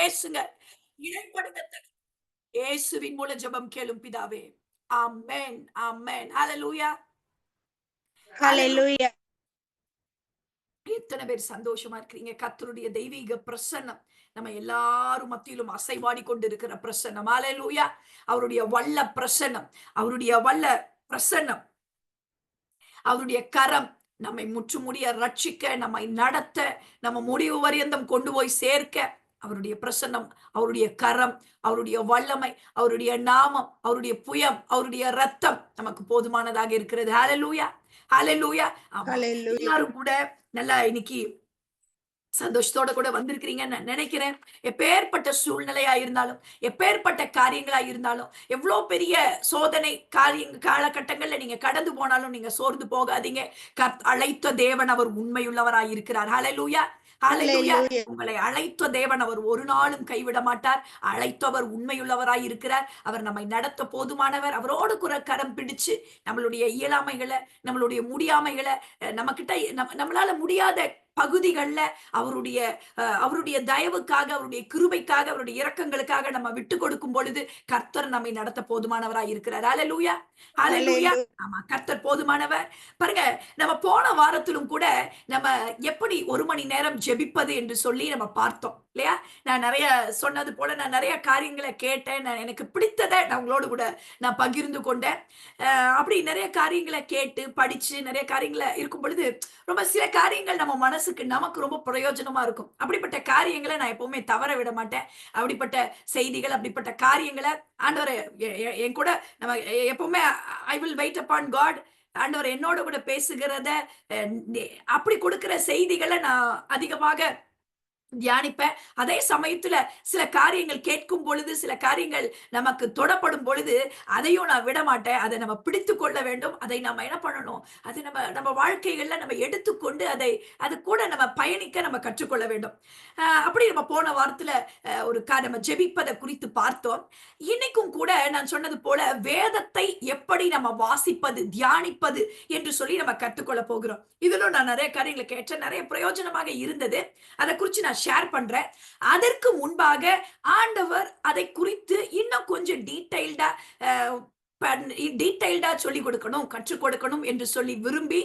பேசுங்க, இடைப்படுங்க. இயேசுவின் மூலம் ஜெபம் கேளும் பிதாவே. ஆமென், ஆமென். ஹalleluya, ஹalleluya. ஹalleluya. எத்தனை பேர் சந்தோஷமா இருக்கிறீங்க? கர்த்தருடைய தெய்வீக பிரசன்னம் நம்ம எல்லாரும் மத்தியிலும் அசைவாடி கொண்டிருக்கிற பிரசன்னம். ஹalleluya. அவருடைய வல்ல பிரசன்னம், அவருடைய வல்ல பிரசன்னம், அவருடைய கரம் நம்மை முற்றுமுடிய ரட்சிக்க, நம்மை நடத்த, நம்ம முடிவு வரியந்தம் கொண்டு போய் சேர்க்க, அவருடைய பிரசன்னம், அவருடைய கரம், அவருடைய வல்லமை, அவருடைய நாமம், அவருடைய புயம், அவருடைய ரத்தம் நமக்கு போதுமானதாக இருக்கிறது. ஹalleluya, ஹalleluya. ஆமா, ஹalleluya. எல்லாரும் கூட நல்லா இன்னைக்கு சந்தோஷத்தோட கூட வந்திருக்கிறீங்கன்னு நான் நினைக்கிறேன். எப்பேற்பட்ட சூழ்நிலையா இருந்தாலும், எப்பேற்பட்ட காரியங்களா இருந்தாலும், எவ்வளோ பெரிய சோதனை காலகட்டங்கள்ல நீங்க கடந்து போனாலும் நீங்க சோர்ந்து போகாதீங்க. அழைத்த தேவன் அவர் உண்மையுள்ளவராய் இருக்கிறார். ஹalleluya, ஹalleluya. ஹalleluya. உங்களை அழைத்த தேவன் அவர் ஒரு நாளும் கைவிட மாட்டார். அழைத்தவர் உண்மையுள்ளவராய் இருக்கிறார். அவர் நம்மை நடத்த போதுமானவர். அவரோடு கூட கரம் பிடிச்சு நம்மளுடைய இயலாமைகளை, நம்மளுடைய முடியாமைகளை, நம்மகிட்ட நம்மளால முடியாத பகுதிகள்ல அவருடைய அவருடைய தயவுக்காக, அவருடைய கிருபைக்காக, அவருடைய இரக்கங்களுக்காக நம்ம விட்டு கொடுக்கும் பொழுது கர்த்தர் நம்மை நடத்த போதுமானவராய் இருக்கிறார். ஹalleluya, ஹalleluya. ஹalleluya. ஆமா, கர்த்தர் போதுமானவர். பாருங்க, நம்ம போன வாரத்திலும் கூட நம்ம எப்படி 1 மணி நேரம் ஜெபிப்பது என்று சொல்லி நம்ம பார்த்தோம் இல்லையா? நான் நிறைய சொன்னது போல நான் நிறைய காரியங்களை கேட்டேன். நான் எனக்கு பிடித்ததை நான் உங்களோடு கூட நான் பகிர்ந்து கொண்டேன். அப்படி நிறைய காரியங்களை கேட்டு படிச்சு நிறைய காரியங்களை இருக்கும் பொழுது ரொம்ப சில காரியங்கள் நம்ம மனசுக்கு நமக்கு ரொம்ப பிரயோஜனமா இருக்கும். அப்படிப்பட்ட காரியங்களை நான் எப்பவுமே தவற விட மாட்டேன். அப்படிப்பட்ட செய்திகள், அப்படிப்பட்ட காரியங்களை ஆண்டவரே என் கூட நம்ம எப்பவுமே I will wait upon God. ஆண்டவர் என்னோட கூட பேசுகிறத அப்படி கொடுக்கிற செய்திகளை நான் அதிகமாக தியானிப்பேன். அதே சமயத்துல சில காரியங்கள் கேட்கும் பொழுது, சில காரியங்கள் நமக்கு தொடப்படும் பொழுது, அதையும் நான் விட மாட்டேன். அதை நம்ம பிடித்துக் கொள்ள வேண்டும். அதை நம்ம என்ன பண்ணணும்? அதை நம்ம நம்ம வாழ்க்கைகள்ல நம்ம எடுத்துக்கொண்டு அது கூட நம்ம பயணிக்க நம்ம கற்றுக்கொள்ள வேண்டும். அப்படி நம்ம போன வாரத்துல நம்ம ஜெபிப்பதை குறித்து பார்த்தோம். இன்னைக்கும் கூட நான் சொன்னது போல வேதத்தை எப்படி நம்ம வாசிப்பது, தியானிப்பது என்று சொல்லி நம்ம கற்றுக்கொள்ள போகிறோம். இதிலும் நான் நிறைய காரியங்களை கேட்டேன். நிறைய பிரயோஜனமாக இருந்தது. அதை குறித்து நான் ஷேர் பண்றேன். அதற்கு முன்பாக ஆண்டவர் அதை குறித்து இன்னும் கொஞ்சம் டீடைல்டா சொல்லிக் கொடுக்கணும், கற்றுக் கொடுக்கணும் என்று சொல்லி விரும்பி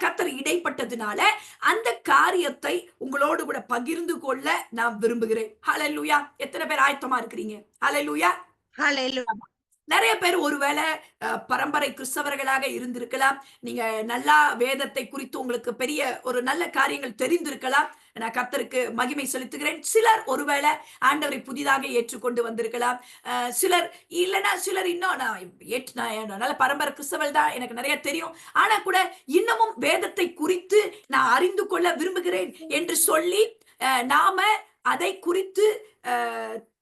கர்த்தர் இடைப்பட்டதுனால அந்த காரியத்தை உங்களோடு கூட பகிர்ந்து கொள்ள நான் விரும்புகிறேன். ஹalleluya. எத்தனை பேர் ஆயத்தமா இருக்கிறீங்க? ஹalleluya, ஹalleluya. நிறைய பேர் ஒருவேளை பரம்பரை கிறிஸ்தவர்களாக இருந்திருக்கலாம். நீங்க நல்லா வேதத்தை குறித்து உங்களுக்கு பெரிய ஒரு நல்ல காரியங்கள் தெரிந்திருக்கலாம். நான் கர்த்தருக்கு மகிமை செலுத்துகிறேன். சிலர் ஒருவேளை ஆண்டவரை புதிதாக ஏற்றுக்கொண்டு வந்திருக்கலாம். சிலர் இல்லைன்னா சிலர் இன்னும் நான் நல்ல பரம்பரை கிறிஸ்தவர்கள் தான், எனக்கு நிறைய தெரியும், ஆனா கூட இன்னமும் வேதத்தை குறித்து நான் அறிந்து கொள்ள விரும்புகிறேன் என்று சொல்லி நாம அதை குறித்து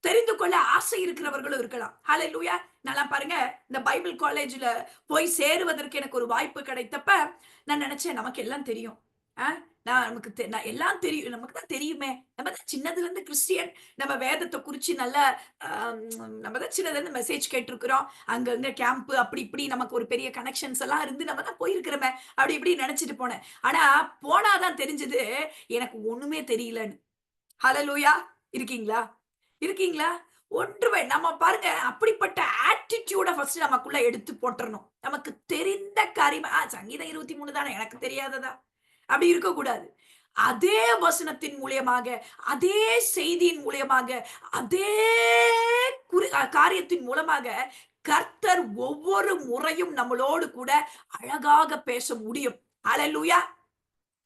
தெரிந்து கொள்ள ஆசை இருக்கிறவர்களும் இருக்கலாம். ஹalleluya. நல்லா பாருங்க, இந்த பைபிள் காலேஜ்ல போய் சேருவதற்கு எனக்கு ஒரு வாய்ப்பு கிடைத்தப்ப நான் நினைச்சேன், நமக்கு எல்லாம் தெரியும். நான் எல்லாம் தெரியும், நமக்கு தான் தெரியுமே, நம்ம தான் சின்னதுல இருந்து கிறிஸ்டியன், நம்ம வேதத்தை குறிச்சு நல்ல நம்ம தான் சின்னதுல இருந்து மெசேஜ் கேட்டிருக்கிறோம், அங்கங்க கேம்ப் அப்படி இப்படி நமக்கு ஒரு பெரிய கனெக்ஷன்ஸ் எல்லாம் இருந்து நம்ம தான் போயிருக்கிறோமே அப்படி இப்படி நினைச்சிட்டு போனேன். ஆனா போனாதான் தெரிஞ்சது எனக்கு ஒண்ணுமே தெரியலன்னு. ஹalleluya. இருக்கீங்களா? இருக்கீங்களா? ஒன்றுமே நம்ம பாருங்க, அப்படிப்பட்ட ஆட்டிடியூட ஃபர்ஸ்ட் நமக்குள்ள எடுத்து போட்டுறணும். நமக்கு தெரிந்த காரியம் சங்கீதம் 23 தானே, எனக்கு தெரியாததா? அப்படி இருக்கக்கூடாது. அதே வசனத்தின் மூலியமாக, அதே செய்தியின் மூலியமாக, அதே காரியத்தின் மூலமாக கர்த்தர் ஒவ்வொரு முறையும் நம்மளோடு கூட அழகாக பேச முடியும். ஹalleluya.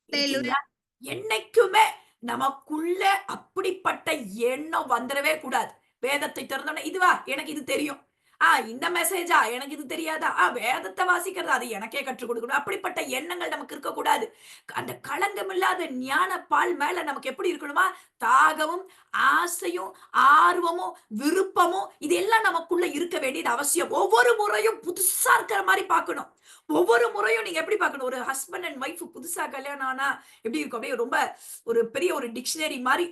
ஹalleluya. என்னைக்குமே நமக்குள்ள அப்படிப்பட்ட எண்ணம் வந்துடவே கூடாது. வேதத்தை திறந்தோடனே இதுவா எனக்கு இது தெரியும், இந்த மெசேஜா எனக்கு இது தெரியாதா, வேதத்தை வாசிக்கிறதா அது எனக்கே கற்றுக் கொடுக்கணும், அப்படிப்பட்ட எண்ணங்கள் நமக்கு இருக்கக்கூடாது. அந்த களங்கமில்லாத ஞான பால் மேல நமக்கு எப்படி இருக்கணுமா? தாகமும் ஆசையும் ஆர்வமும் விருப்பமும் இதெல்லாம் நமக்குள்ள இருக்க வேண்டியது அவசியம். ஒவ்வொரு முறையும் புதுசா இருக்கிற மாதிரி பார்க்கணும். ஒவ்வொரு முறையும் நீங்க எப்படி பார்க்கணும்? ஒரு ஹஸ்பண்ட் அண்ட் ஒய்ஃப் புதுசா கல்யாணம் ஆனா எப்படி இருக்கும்? அப்படியே ரொம்ப ஒரு பெரிய ஒரு டிக்ஷனரி மாதிரி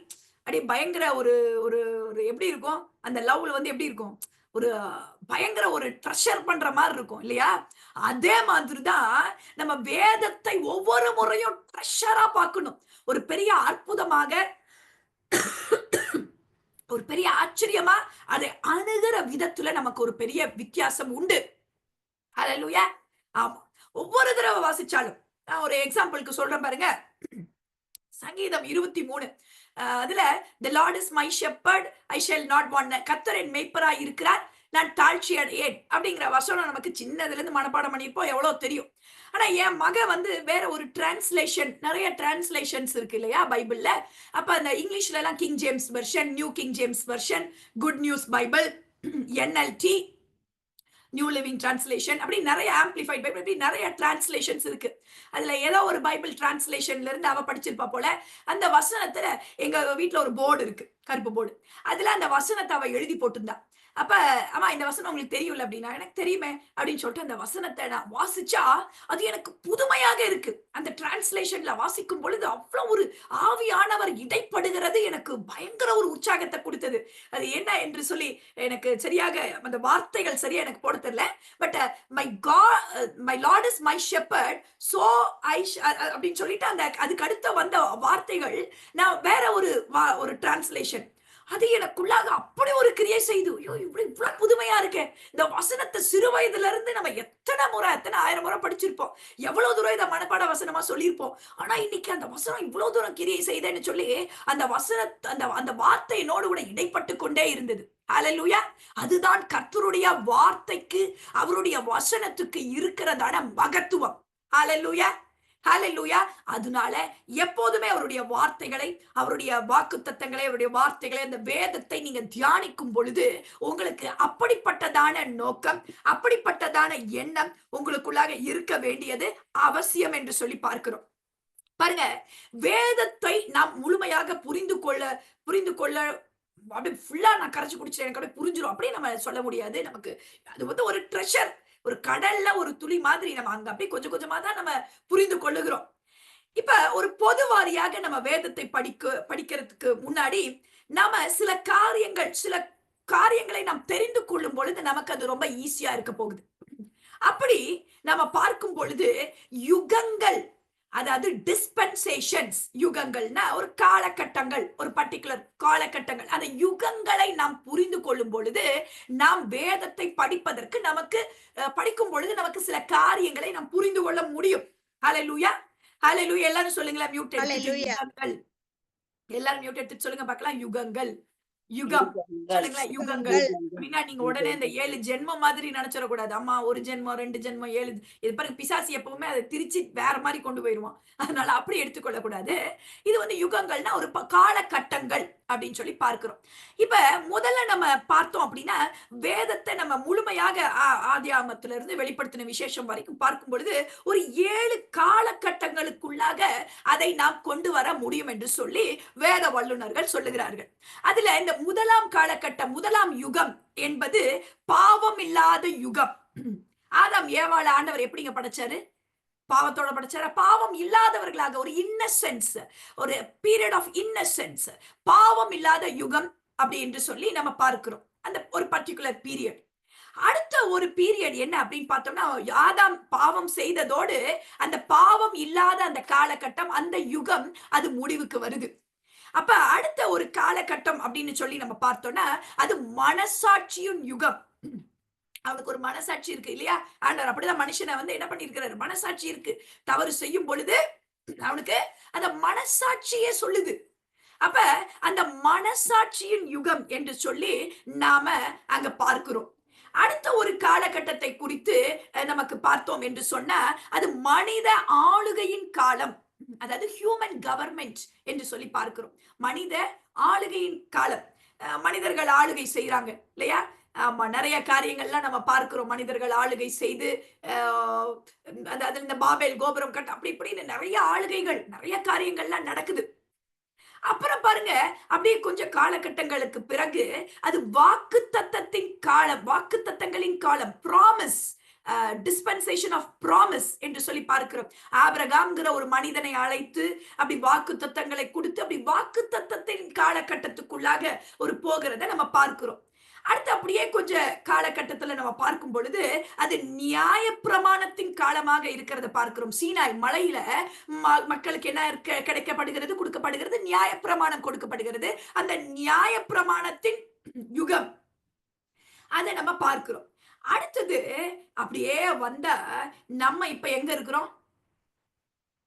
அப்படியே பயங்கர ஒரு ஒரு ஒரு எப்படி இருக்கும்? அந்த லவ்ல வந்து எப்படி இருக்கும்? ஒரு பயங்கர ஒரு ட்ரெஷர் பண்ற மாதிரி இருக்கும் இல்லையா? அதே மாதிரி தான் நம்ம வேதத்தை ஒவ்வொரு முறையும் ட்ரெஷரா பார்க்கணும். ஒரு பெரிய அற்புதமாக ஒரு பெரிய ஆச்சரியமா அதை அணுகிற விதத்துல நமக்கு ஒரு பெரிய வித்தியாசம் உண்டு. ஹalleluya. ஆமா. ஒவ்வொரு தடவை வாசிச்சாலும் நான் ஒரு எக்ஸாம்பிளுக்கு சொல்றேன் பாருங்க. சங்கீதம் 23 அதுல the Lord is my shepherd I shall not want. கர்த்தர் என் மேய்ப்பராய் இருக்கிறார், நான் தாழ்ச்சி அடையேன் அப்படிங்கிற வசனம் நமக்கு சின்னதுல இருந்து மனப்பாடம் பண்ணிருப்போம், எவ்வளவு தெரியும். ஆனா என் மக வந்து வேற ஒரு டிரான்ஸ்லேஷன், நிறைய டிரான்ஸ்லேஷன்ஸ் இருக்கு இல்லையா பைபிள்ல. அப்ப அந்த இங்கிலீஷ்ல எல்லாம் king James version, new king James version, good news Bible, NLT, new living translation, அப்படி நிறைய ஆம்பிளிஃபைட் பைபிள், அப்படி நிறைய டிரான்ஸ்லேஷன்ஸ் இருக்கு. அதுல ஏதோ ஒரு பைபிள் டிரான்ஸ்லேஷன்ல இருந்து அவ படிச்சிருப்பா போல. அந்த வசனத்துல எங்க வீட்டுல ஒரு போர்டு இருக்கு, கருப்பு போர்டு. அதுல அந்த வசனத்தை அவ எழுதி போட்டிருந்தா. அப்ப அம்மா இந்த வசனம் உங்களுக்கு தெரியும்ல அப்படின்னா, எனக்கு தெரியுமே அப்படின்னு சொல்லிட்டு அந்த வசனத்தை நான் வாசிச்சா அது எனக்கு புதுமையாக இருக்கு. அந்த டிரான்ஸ்லேஷன்ல வாசிக்கும் பொழுது அவ்வளவு ஒரு ஆவியானவர் இடைப்படுகிறது, எனக்கு பயங்கர ஒரு உற்சாகத்தை கொடுத்தது. அது என்ன என்று சொல்லி எனக்கு சரியாக அந்த வார்த்தைகள் சரியா எனக்கு போட தெரியல. But my God my Lord is my shepherd so I அப்படின்னு சொல்லிட்டு அந்த அதுக்கு அடுத்த வந்த வார்த்தைகள் நான் வேற ஒரு டிரான்ஸ்லேஷன், அது எனக்குள்ளாக அப்படி ஒரு கிரியை செய்து, ஐயோ இவ்வளவு புதுமையா இருக்கே. இந்த வசனத்தை சிறு வயதுல இருந்து நம்ம எத்தனை முறை, எத்தனை ஆயிரம் முறை படிச்சிருப்போம், எவ்வளவு தூரம் இதை மனப்பாட வசனமா சொல்லியிருப்போம். ஆனா இன்னைக்கு அந்த வசனம் இவ்வளவு தூரம் கிரியை செய்தேன்னு சொல்லி அந்த அந்த வார்த்தை என்னோடு கூட இடைப்பட்டு கொண்டே இருந்தது. ஹalleluya. அதுதான் கர்த்தருடைய வார்த்தைக்கு, அவருடைய வசனத்துக்கு இருக்கிறதான மகத்துவம். ஹalleluya. ஹalleluya. அதனால எப்போதுமே அவருடைய வார்த்தைகளை, அவருடைய வாக்குத்தத்தங்களை, அவருடைய வார்த்தைகளை, அந்த வேதத்தை நீங்க தியானிக்கும் பொழுது உங்களுக்கு அப்படிப்பட்டதான நோக்கம், அப்படிப்பட்டதான எண்ணம் உங்களுக்குள்ளாக இருக்க வேண்டியது அவசியம் என்று சொல்லி பார்க்கிறோம். பாருங்க, வேதத்தை நாம் முழுமையாக புரிந்து கொள்ள அப்படியே ஃபுல்லா நான் கரைச்சு குடிச்சேன் எனக்கு அப்படியே புரிஞ்சிடும் அப்படியே நம்ம சொல்ல முடியாது. நமக்கு அது வந்து ஒரு ட்ரெஷர், ஒரு கடல்ல ஒரு துளி மாதிரி நம்ம அங்க அப்படியே கொஞ்சம் கொஞ்சமா தான் நம்ம புரிந்து கொள்ளுகிறோம். இப்ப ஒரு பொதுவாரியாக நம்ம வேதத்தை படிக்கிறதுக்கு முன்னாடி நாம சில காரியங்களை நாம் தெரிந்து கொள்ளும் பொழுது நமக்கு அது ரொம்ப ஈஸியா இருக்க போகுது. அப்படி நம்ம பார்க்கும் பொழுது யுகங்கள், அதாவது டிஸ்பென்சேஷன்ஸ், யுகங்கள்னா ஒரு காலகட்டங்கள், ஒரு பர்டிகுலர் காலகட்டங்கள், அந்த யுகங்களை நாம் புரிந்து கொள்ளும் பொழுது நாம் வேதத்தை படிப்பதற்கு நமக்கு படிக்கும் பொழுது நமக்கு சில காரியங்களை நாம் புரிந்து கொள்ள முடியும். ஹalleluya. ஹalleluya. எல்லாரும் சொல்லுங்களேன் மியூட் எடுத்து. யுகங்கள். எல்லாரும் மியூட் எடுத்து சொல்லுங்க பார்க்கலாம். யுகங்கள். யுகம் சொல்லுங்களேன். யுகங்கள் அப்படின்னா நீங்க உடனே இந்த 7 ஜென்மம் மாதிரி நினைச்சிடக்கூடாது. அம்மா 1 ஜென்மம் 2 ஜென்மம் 7, இது பாருங்க பிசாசு எப்பவுமே அதை திருச்சி வேற மாதிரி கொண்டு போயிருவான். அதனால அப்படி எடுத்துக்கொள்ள கூடாது. இது வந்து யுகங்கள்னா ஒரு காலகட்டங்கள் அப்படின்னு சொல்லி பார்க்கிறோம். இப்ப முதல்ல நம்ம பார்த்தோம் அப்படின்னா வேதத்தை நம்ம முழுமையாக ஆதியாகமத்துல இருந்து வெளிப்படுத்தின விசேஷம் வரைக்கும் பார்க்கும் பொழுது ஒரு 7 காலகட்டங்களுக்குள்ளாக அதை நாம் கொண்டு வர முடியும் என்று சொல்லி வேத வல்லுநர்கள் சொல்லுகிறார்கள். அதுல இந்த முதலாம் காலகட்டம், முதலாம் யுகம் என்பது பாவம் இல்லாத யுகம். ஆதாம் ஏவாள ஆண்டவர் எப்படிங்க படைச்சாரு? பாவத்தோட படைச்சாரு. பாவம் இல்லாதவர்களாக ஒரு இன்னசென்ஸ், ஒரு பீரியட் ஆஃப் இன்னசென்ஸ், பாவம் இல்லாத யுகம் அப்படி என்று சொல்லி நம்ம பார்க்கிறோம். அந்த ஒரு பர்டிகுலர் பீரியட். அடுத்த ஒரு பீரியட் என்ன அப்படின்னு பார்த்தோம்னா, ஆதாம் பாவம் செய்ததோடு அந்த பாவம் இல்லாத அந்த காலகட்டம், அந்த யுகம் அது முடிவுக்கு வருது. அப்ப அடுத்த ஒரு காலகட்டம் அப்படின்னு சொல்லி நம்ம பார்த்தோம்னா அது மனசாட்சியின் யுகம். அவனுக்கு ஒரு மனசாட்சி இருக்கு இல்லையா? ஆண்டவர் அப்படிதான் மனுஷனை வந்து என்ன பண்ணிருக்கிறாரு, மனசாட்சி இருக்கு. தவறு செய்யும் பொழுது அவனுக்கு அந்த மனசாட்சியே சொல்லுது. அப்ப அந்த மனசாட்சியின் யுகம் என்று சொல்லி நாம அங்க பார்க்கிறோம். அடுத்த ஒரு காலகட்டத்தை குறித்து நமக்கு பார்த்தோம் என்று சொன்னா அது மனித ஆளுகையின் காலம், அதாவது ஹியூமன் கவர்மெண்ட் என்று சொல்லி பார்க்கிறோம். மனித ஆளுகையின் காலம். மனிதர்கள் ஆளுகை செய்யறாங்க இல்லையா? ஆமா, நிறைய காரியங்கள்லாம் நம்ம பார்க்கிறோம். மனிதர்கள் ஆளுகை செய்து அதுல இந்த பாபேல் கோபுரம் கட்ட அப்படி இப்படின்னு நிறைய ஆளுகைகள், நிறைய காரியங்கள்லாம் நடக்குது. அப்புறம் பாருங்க, அப்படியே கொஞ்சம் காலகட்டங்களுக்கு பிறகு அது வாக்குத்தத்தத்தின் காலம், வாக்குத்தத்தங்களின் காலம், ப்ராமிஸ், டிஸ்பென்சேஷன் ஆஃப் ப்ராமிஸ் என்று சொல்லி பார்க்கிறோம். ஆபிரகாம்ங்கிற ஒரு மனிதனை அழைத்து அப்படி வாக்குத்தத்தங்களை கொடுத்து அப்படி வாக்குத்தத்தத்தின் காலகட்டத்துக்குள்ளாக ஒரு போகிறத நம்ம பார்க்கிறோம். அடுத்து அப்படியே கொஞ்ச காலகட்டத்துல நம்ம பார்க்கும் பொழுது அது நியாயப்பிரமாணத்தின் காலமாக இருக்கிறத பார்க்கிறோம். சீனாய் மலையில மக்களுக்கு என்ன கிடைக்கப்படுகிறது, கொடுக்கப்படுகிறது, நியாயப்பிரமாணம் கொடுக்கப்படுகிறது. அந்த நியாயப்பிரமாணத்தின் யுகம் அதை நம்ம பார்க்கிறோம். அடுத்தது அப்படியே வந்தா நம்ம இப்ப எங்க இருக்கிறோம்?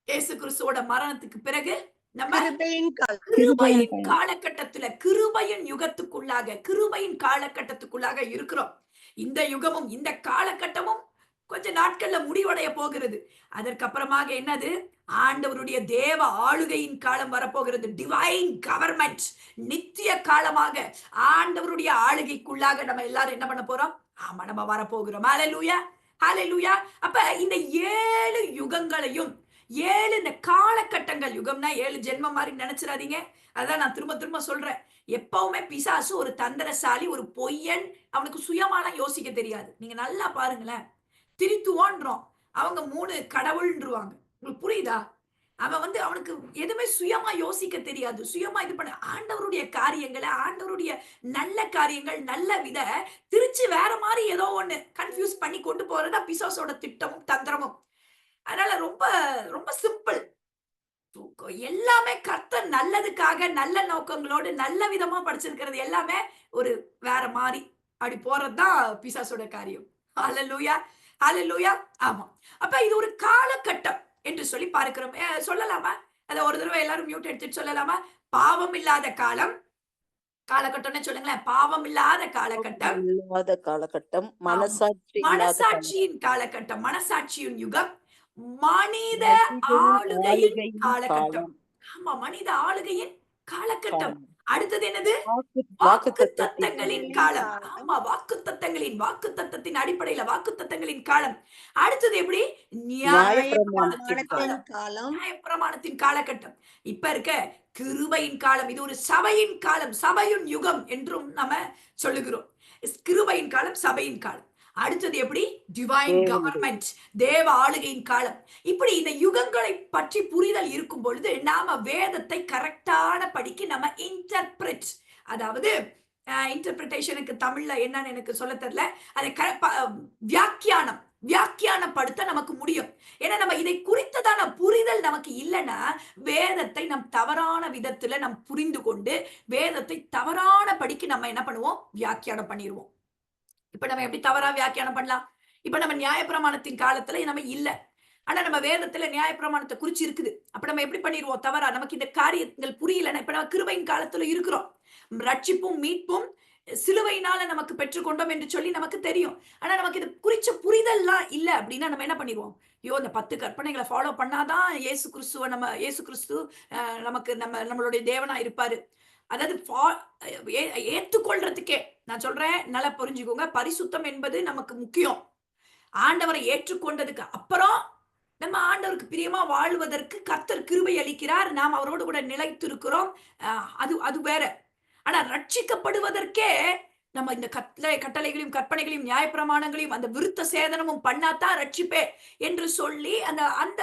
இயேசு கிறிஸ்துவோட மரணத்துக்கு பிறகு நம்ம கிருபையின் காலம். கிருபையின் காலகட்டத்துல, கிருபையின் யுகத்துக்குள்ளாக, கிருபையின் காலகட்டத்துக்குள்ளாக இருக்கிறோம். இந்த யுகமும் இந்த காலகட்டமும் கொஞ்ச நாட்கள்ல முடிவடைய போகிறது. அதற்கப்புறமாக என்னது? ஆண்டவருடைய தேவ ஆளுகையின் காலம் வரப்போகிறது. டிவைன் கவர்மெண்ட், நித்திய காலமாக ஆண்டவருடைய ஆளுகைக்குள்ளாக நம்ம எல்லாரும் என்ன பண்ண போறோம்? ஆமா, நம்ம வரப்போகிறோம். ஹalleluya, ஹalleluya. அப்ப இந்த 7 யுகங்களையும் 7 இந்த காலகட்டங்கள், யுகம்னா 7 ஜென்மம் மாதிரி நினைச்சிடாதீங்க. அதான் நான் திரும்ப திரும்ப சொல்றேன். எப்பவுமே பிசாசு ஒரு தந்திரசாலி, ஒரு பொய்யன். அவனுக்கு சுயமாலாம் யோசிக்க தெரியாது. நீங்க நல்லா பாருங்களேன். திரித்துவான்றோம். அவங்க 3 கடவுள்ன்றுவாங்க. உங்களுக்கு புரியுதா? அவனுக்கு எதுவுமே சுயமா யோசிக்க தெரியாது. சுயமா இது பண்ண ஆண்டவருடைய காரியங்களை, ஆண்டவருடைய நல்ல காரியங்கள், நல்ல வித திருச்சி வேற மாதிரி ஏதோ ஒண்ணு கன்ஃபியூஸ் பண்ணி கொண்டு போறதா பிசாசோட திட்டமும் தந்திரமும். அதனால ரொம்ப ரொம்ப சிம்பிள். எல்லாமே கர்த்தர் நல்லதுக்காக, நல்ல நோக்கங்களோடு, நல்ல விதமா படைச்சிருக்கிறது எல்லாமே ஒரு வேற மாறி அப்படி போறதுதான் பிசாசோட காரியம். ஹalleluya, ஹalleluya. ஆமா. அப்ப இது ஒரு காலகட்டம் என்று சொல்லி பார்க்கிறோம். சொல்லலாமா? அத ஒரு தடவை எல்லாரும் மியூட் எடுத்துட்டு சொல்லலாமா? பாவம் இல்லாத காலம், காலகட்டம்னு சொல்லுங்களேன். பாவம் இல்லாத காலகட்டம், இல்லாத காலகட்டம், ஆமா. மனசாட்சி இல்லாத மனசாட்சியின் காலகட்டம், மனசாட்சியின் யுகம், மனித மனிதனின் ஆளுகையின் ஆளுகையின் காலகட்டம். காலம். ஆமா, மனித ஆளுகையின் காலகட்டம். காலம். அடுத்தது என்னது? வாக்குத்தத்தத்தின் வாக்குத்தத்தங்களின் காலம். ஆமா, வாக்குத்தத்தத்தின் அடிப்படையில வாக்குத்தத்தங்களின் காலம். அடுத்தது எப்படி? நியாயப்பிரமாணத்தின் காலம். காலம். நியாயப்பிரமாணத்தின் காலகட்டம். இப்ப இருக்க கிருபையின் காலம். இது ஒரு சபையின் காலம், சபையின் யுகம் என்றும் நம்ம சொல்லுகிறோம். கிருபையின் காலம், சபையின் காலம். அடுத்தது எப்படி? டிவைன் கவர்மெண்ட், தேவ ஆளுகையின் காலம். இப்படி இந்த யுகங்களை பற்றி புரிதல் இருக்கும் பொழுது நாம வேதத்தை கரெக்டான படிக்கு நம்ம இன்டர்பிரட், அதாவது இன்டர்பிரிட்டேஷனுக்கு தமிழ்ல என்னன்னு எனக்கு சொல்ல தெரியல, அதை வியாக்கியானப்படுத்த நமக்கு முடியும். ஏன்னா நம்ம இதை குறித்ததான புரிதல் நமக்கு இல்லைன்னா வேதத்தை நம் தவறான விதத்துல நம் புரிந்து கொண்டு வேதத்தை தவறான படிக்கு நம்ம என்ன பண்ணுவோம்? வியாக்கியானம் பண்ணிடுவோம். இப்ப நம்ம எப்படி தவறா வியாக்கியானம் பண்ணலாம்? இப்ப நம்ம நியாயப்பிரமாணத்தின் காலத்துல நம்ம இல்ல, ஆனா நம்ம வேதத்துல நியாயப்பிரமாணத்தை குறிச்சு இருக்குது. அப்ப நம்ம எப்படி பண்ணிடுவோம்? தவறா நமக்கு இந்த காரியங்கள் புரியலன்னா, இப்ப நம்ம கிருபையின் காலத்துல இருக்கிறோம். ரட்சிப்பும் மீட்பும் சிலுவையினால நமக்கு பெற்றுக்கொண்டோம் என்று சொல்லி நமக்கு தெரியும். ஆனா நமக்கு இது குறிச்ச புரிதல்லாம் இல்ல அப்படின்னா நம்ம என்ன பண்ணிடுவோம்? ஐயோ, இந்த 10 கற்பனைகளை ஃபாலோ பண்ணாதான் இயேசு கிறிஸ்து நமக்கு நம்மளுடைய தேவனா இருப்பாரு. அதாவது ஏற்றுக்கொள்றதுக்கே நான் சொல்றேன், நல்லா புரிஞ்சுக்கோங்க. பரிசுத்தம் என்பது நமக்கு முக்கியம். ஆண்டவரை ஏற்றுக்கொண்டதுக்கு அப்புறம் நம்ம ஆண்டவருக்கு பிரியமா வாழ்வதற்கு கர்த்தர் கிருபை அளிக்கிறார். நாம் அவரோடு கூட நிலைத்திருக்கிறோம். அது வேற. ஆனா ரட்சிக்கப்படுவதற்கே நம்ம இந்த கட்டளைகளையும் கற்பனைகளையும் நியாயப்பிரமாணங்களையும் அந்த விருத்த சேதனமும் பண்ணாதான் ரட்சிப்பே என்று சொல்லி அந்த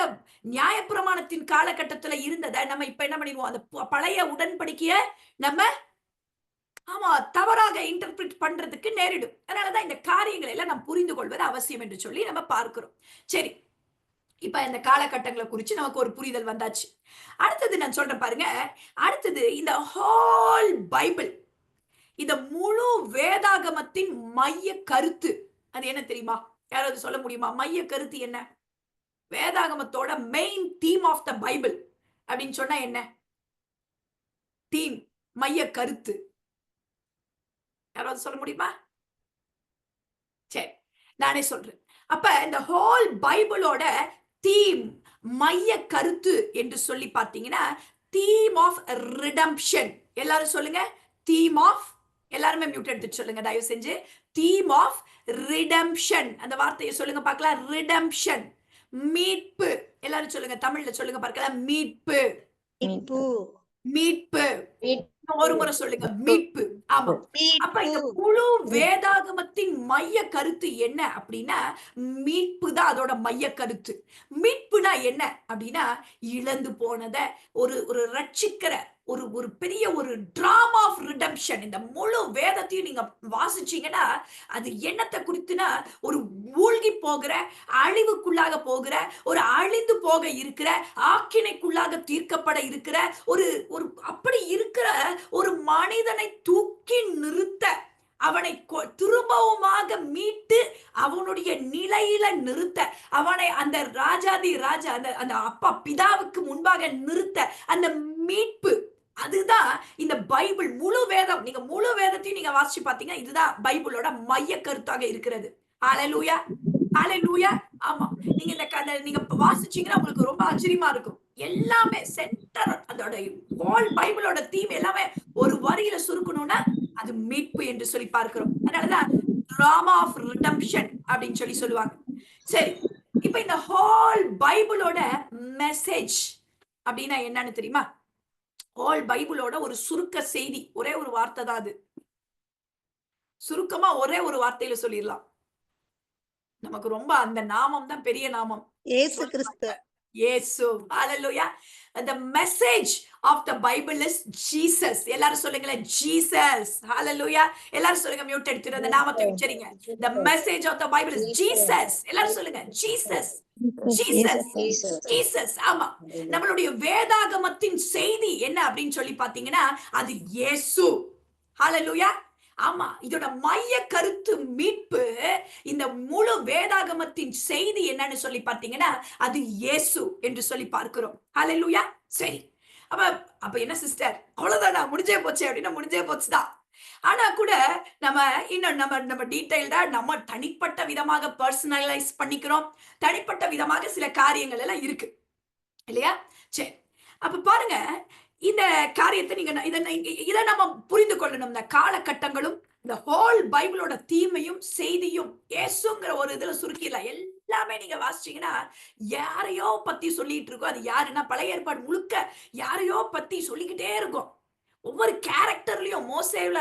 நியாயப்பிரமாணத்தின் காலகட்டத்துல இருந்ததை நம்ம இப்ப என்ன பண்ணிடுவோம்? அந்த பழைய உடன்படிக்கைய நம்ம ஆமா தவறாக இன்டர்பிரட் பண்றதுக்கு நேரிடும். அதனாலதான் இந்த காரியங்களை எல்லாம் நாம் புரிந்து கொள்வது அவசியம் என்று சொல்லி நம்ம பார்க்கிறோம். சரி, இப்ப இந்த காலகட்டங்களை குறிச்சு நமக்கு ஒரு புரிதல் வந்தாச்சு. அடுத்தது நான் சொல்றேன் பாருங்க. அடுத்தது இந்த ஹோல் பைபிள், இந்த முழு வேதாகமத்தின் மைய கருத்து அது என்ன தெரியுமா? யாராவது சொல்ல முடியுமா? மைய கருத்து என்ன? வேதாகமத்தோட main theme of the Bible அப்படின்னு சொன்னா என்ன? தீம், மைய கருத்து யாராவது சொல்ல முடியுமா? சரி, நானே சொல்றேன். அப்ப இந்த ஹோல் பைபிளோட தீம், மைய கருத்து என்று சொல்லி பார்த்தீங்கன்னா தீம் ஆஃப் ரிடம்ப்ஷன். எல்லாரும் சொல்லுங்க. தீம் ஆஃப், எல்லாருமே மியூட் எடுத்துட்டு சொல்லுங்க தயவு செஞ்சு. Theme of redemption. அந்த வார்த்தையை சொல்லுங்க பார்க்கலாம். ரிடம்ப்ஷன், மீட்பு. எல்லாரும் சொல்லுங்க, தமிழ்ல சொல்லுங்க பார்க்கலாம். மீட்பு, மீட்பு. ஒரு முறை சொல்லுங்க, மீட்பு. ஆமா. அப்ப இந்த முழு ம். வேதாகமத்தின் மைய கருத்து என்ன அப்படின்னா, மீட்பு தான் அதோட மைய கருத்து. மீட்புனா என்ன அப்படின்னா, இழந்து போனத ஒரு ஒரு ரட்சிக்கிற ஒரு ஒரு பெரிய ஒரு டிராமா ஆஃப் ரிடெம்ப்ஷன். இந்த முழு வேதத்தையும் நீங்க வாசிச்சீங்கன்னா, அது என்னத்த குறித்துனா, ஒரு மூழ்கி போகிற, அழிவுக்குள்ளாக போகிற, ஒரு அழிந்து போக இருக்கிற, ஆக்கினைக்குள்ளாக தீர்க்கப்பட இருக்கிற, ஒரு ஒரு அப்படி இருக்கிற ஒரு மனிதனை தூக்கி நிறுத்த, அவனை திரும்பவுமாக மீட்டு அவனுடைய நிலையில நிறுத்த, அவனை அந்த ராஜாதி ராஜா அந்த அந்த அப்பா பிதாவுக்கு முன்பாக நிறுத்த, அந்த மீட்பு, அதுதான் இந்த பைபிள் முழு வேதம். நீங்க முழு வேதத்தையும் நீங்க வாசிச்சு பார்த்தீங்கன்னா, இதுதான் பைபிளோட மைய கருத்தாக இருக்கிறது. ஹalleluya, ஹalleluya. ஆமா. நீங்க இந்த கதை நீங்க வாசிச்சீங்கன்னா உங்களுக்கு ரொம்ப ஆச்சரியமா இருக்கும். எல்லாமே சென்டர் அதோட ஹோல் பைபிளோட தீம் எல்லாமே ஒரு வரியில சுருக்கணும்னா அது மீட்பு என்று சொல்லி பார்க்கிறோம். அதனாலதான் டிராமா ஆஃப் ரிடெம்ப்ஷன் அப்படின்னு சொல்லி சொல்லுவாங்க. சரி, இப்ப இந்த ஹோல் பைபிளோட மெசேஜ் அப்படின்னா என்னன்னு தெரியுமா? ஹோல் பைபிளோட ஒரு சுருக்க செய்தி, ஒரே ஒரு வார்த்தை தான் அது. சுருக்கமா ஒரே ஒரு வார்த்தையில சொல்லிடலாம். நமக்கு ரொம்ப அந்த நாமம் தான் பெரிய நாமம். இயேசு கிறிஸ்து. இயேசு. ஹalleluya. The message of the Bible is Jesus. எல்லாரும் சொல்லுங்களேன், ஜீசஸ். ஹalleluya. எல்லாரும் சொல்லுங்க, மியூட் எடுத்துட்டு அந்த நாமத்தை உச்சரிங்க. The message of the Bible is Jesus. எல்லாரும் சொல்லுங்க, ஜீசஸ். ஜீசஸ். ஜீசஸ். ஆமா. நம்மளுடைய வேதாகமத்தின் செய்தி என்ன அப்படின்னு சொல்லி பாத்தீங்கன்னா, அது இயேசு. ஹalleluya. ஆமா, இதோட மைய கருத்து மீட்பு. இந்த முழு வேதாகமத்தின் செய்தி என்னன்னு சொல்லி பார்த்தீங்கன்னா, அது இயேசு என்று சொல்லி பார்க்கிறோம். ஹalleluya. சரி. அப்ப அப்ப என்ன சிஸ்டர், அவ்வளவுதானா, முடிஞ்சே போச்சு அப்படின்னா முடிஞ்சே போச்சுதான். ஆனா கூட நம்ம இன்னும் நம்ம நம்ம டீடைல்டா நம்ம தனிப்பட்ட விதமாக பர்சனலைஸ் பண்ணிக்கிறோம். தனிப்பட்ட விதமாக சில காரியங்கள் எல்லாம் இருக்கு இல்லையா? சரி. அப்ப பாருங்க, இந்த காரியத்தை நீங்க இதை நம்ம புரிந்து கொள்ளணும். இந்த காலகட்டங்களும் இந்த ஹோல் பைபிளோட தீமையும் செய்தியும் இயேசுங்கிற ஒரு இதுல சுருக்கிடலாம். எல்லாமே நீங்க வாசிச்சீங்கன்னா யாரையோ பத்தி சொல்லிட்டு இருக்கோம். அது யாருன்னா பழைய ஏற்பாடு முழுக்க யாரையோ பத்தி சொல்லிக்கிட்டே இருக்கும். ஒவ்வொரு கேரக்டர்லயும் மோசேல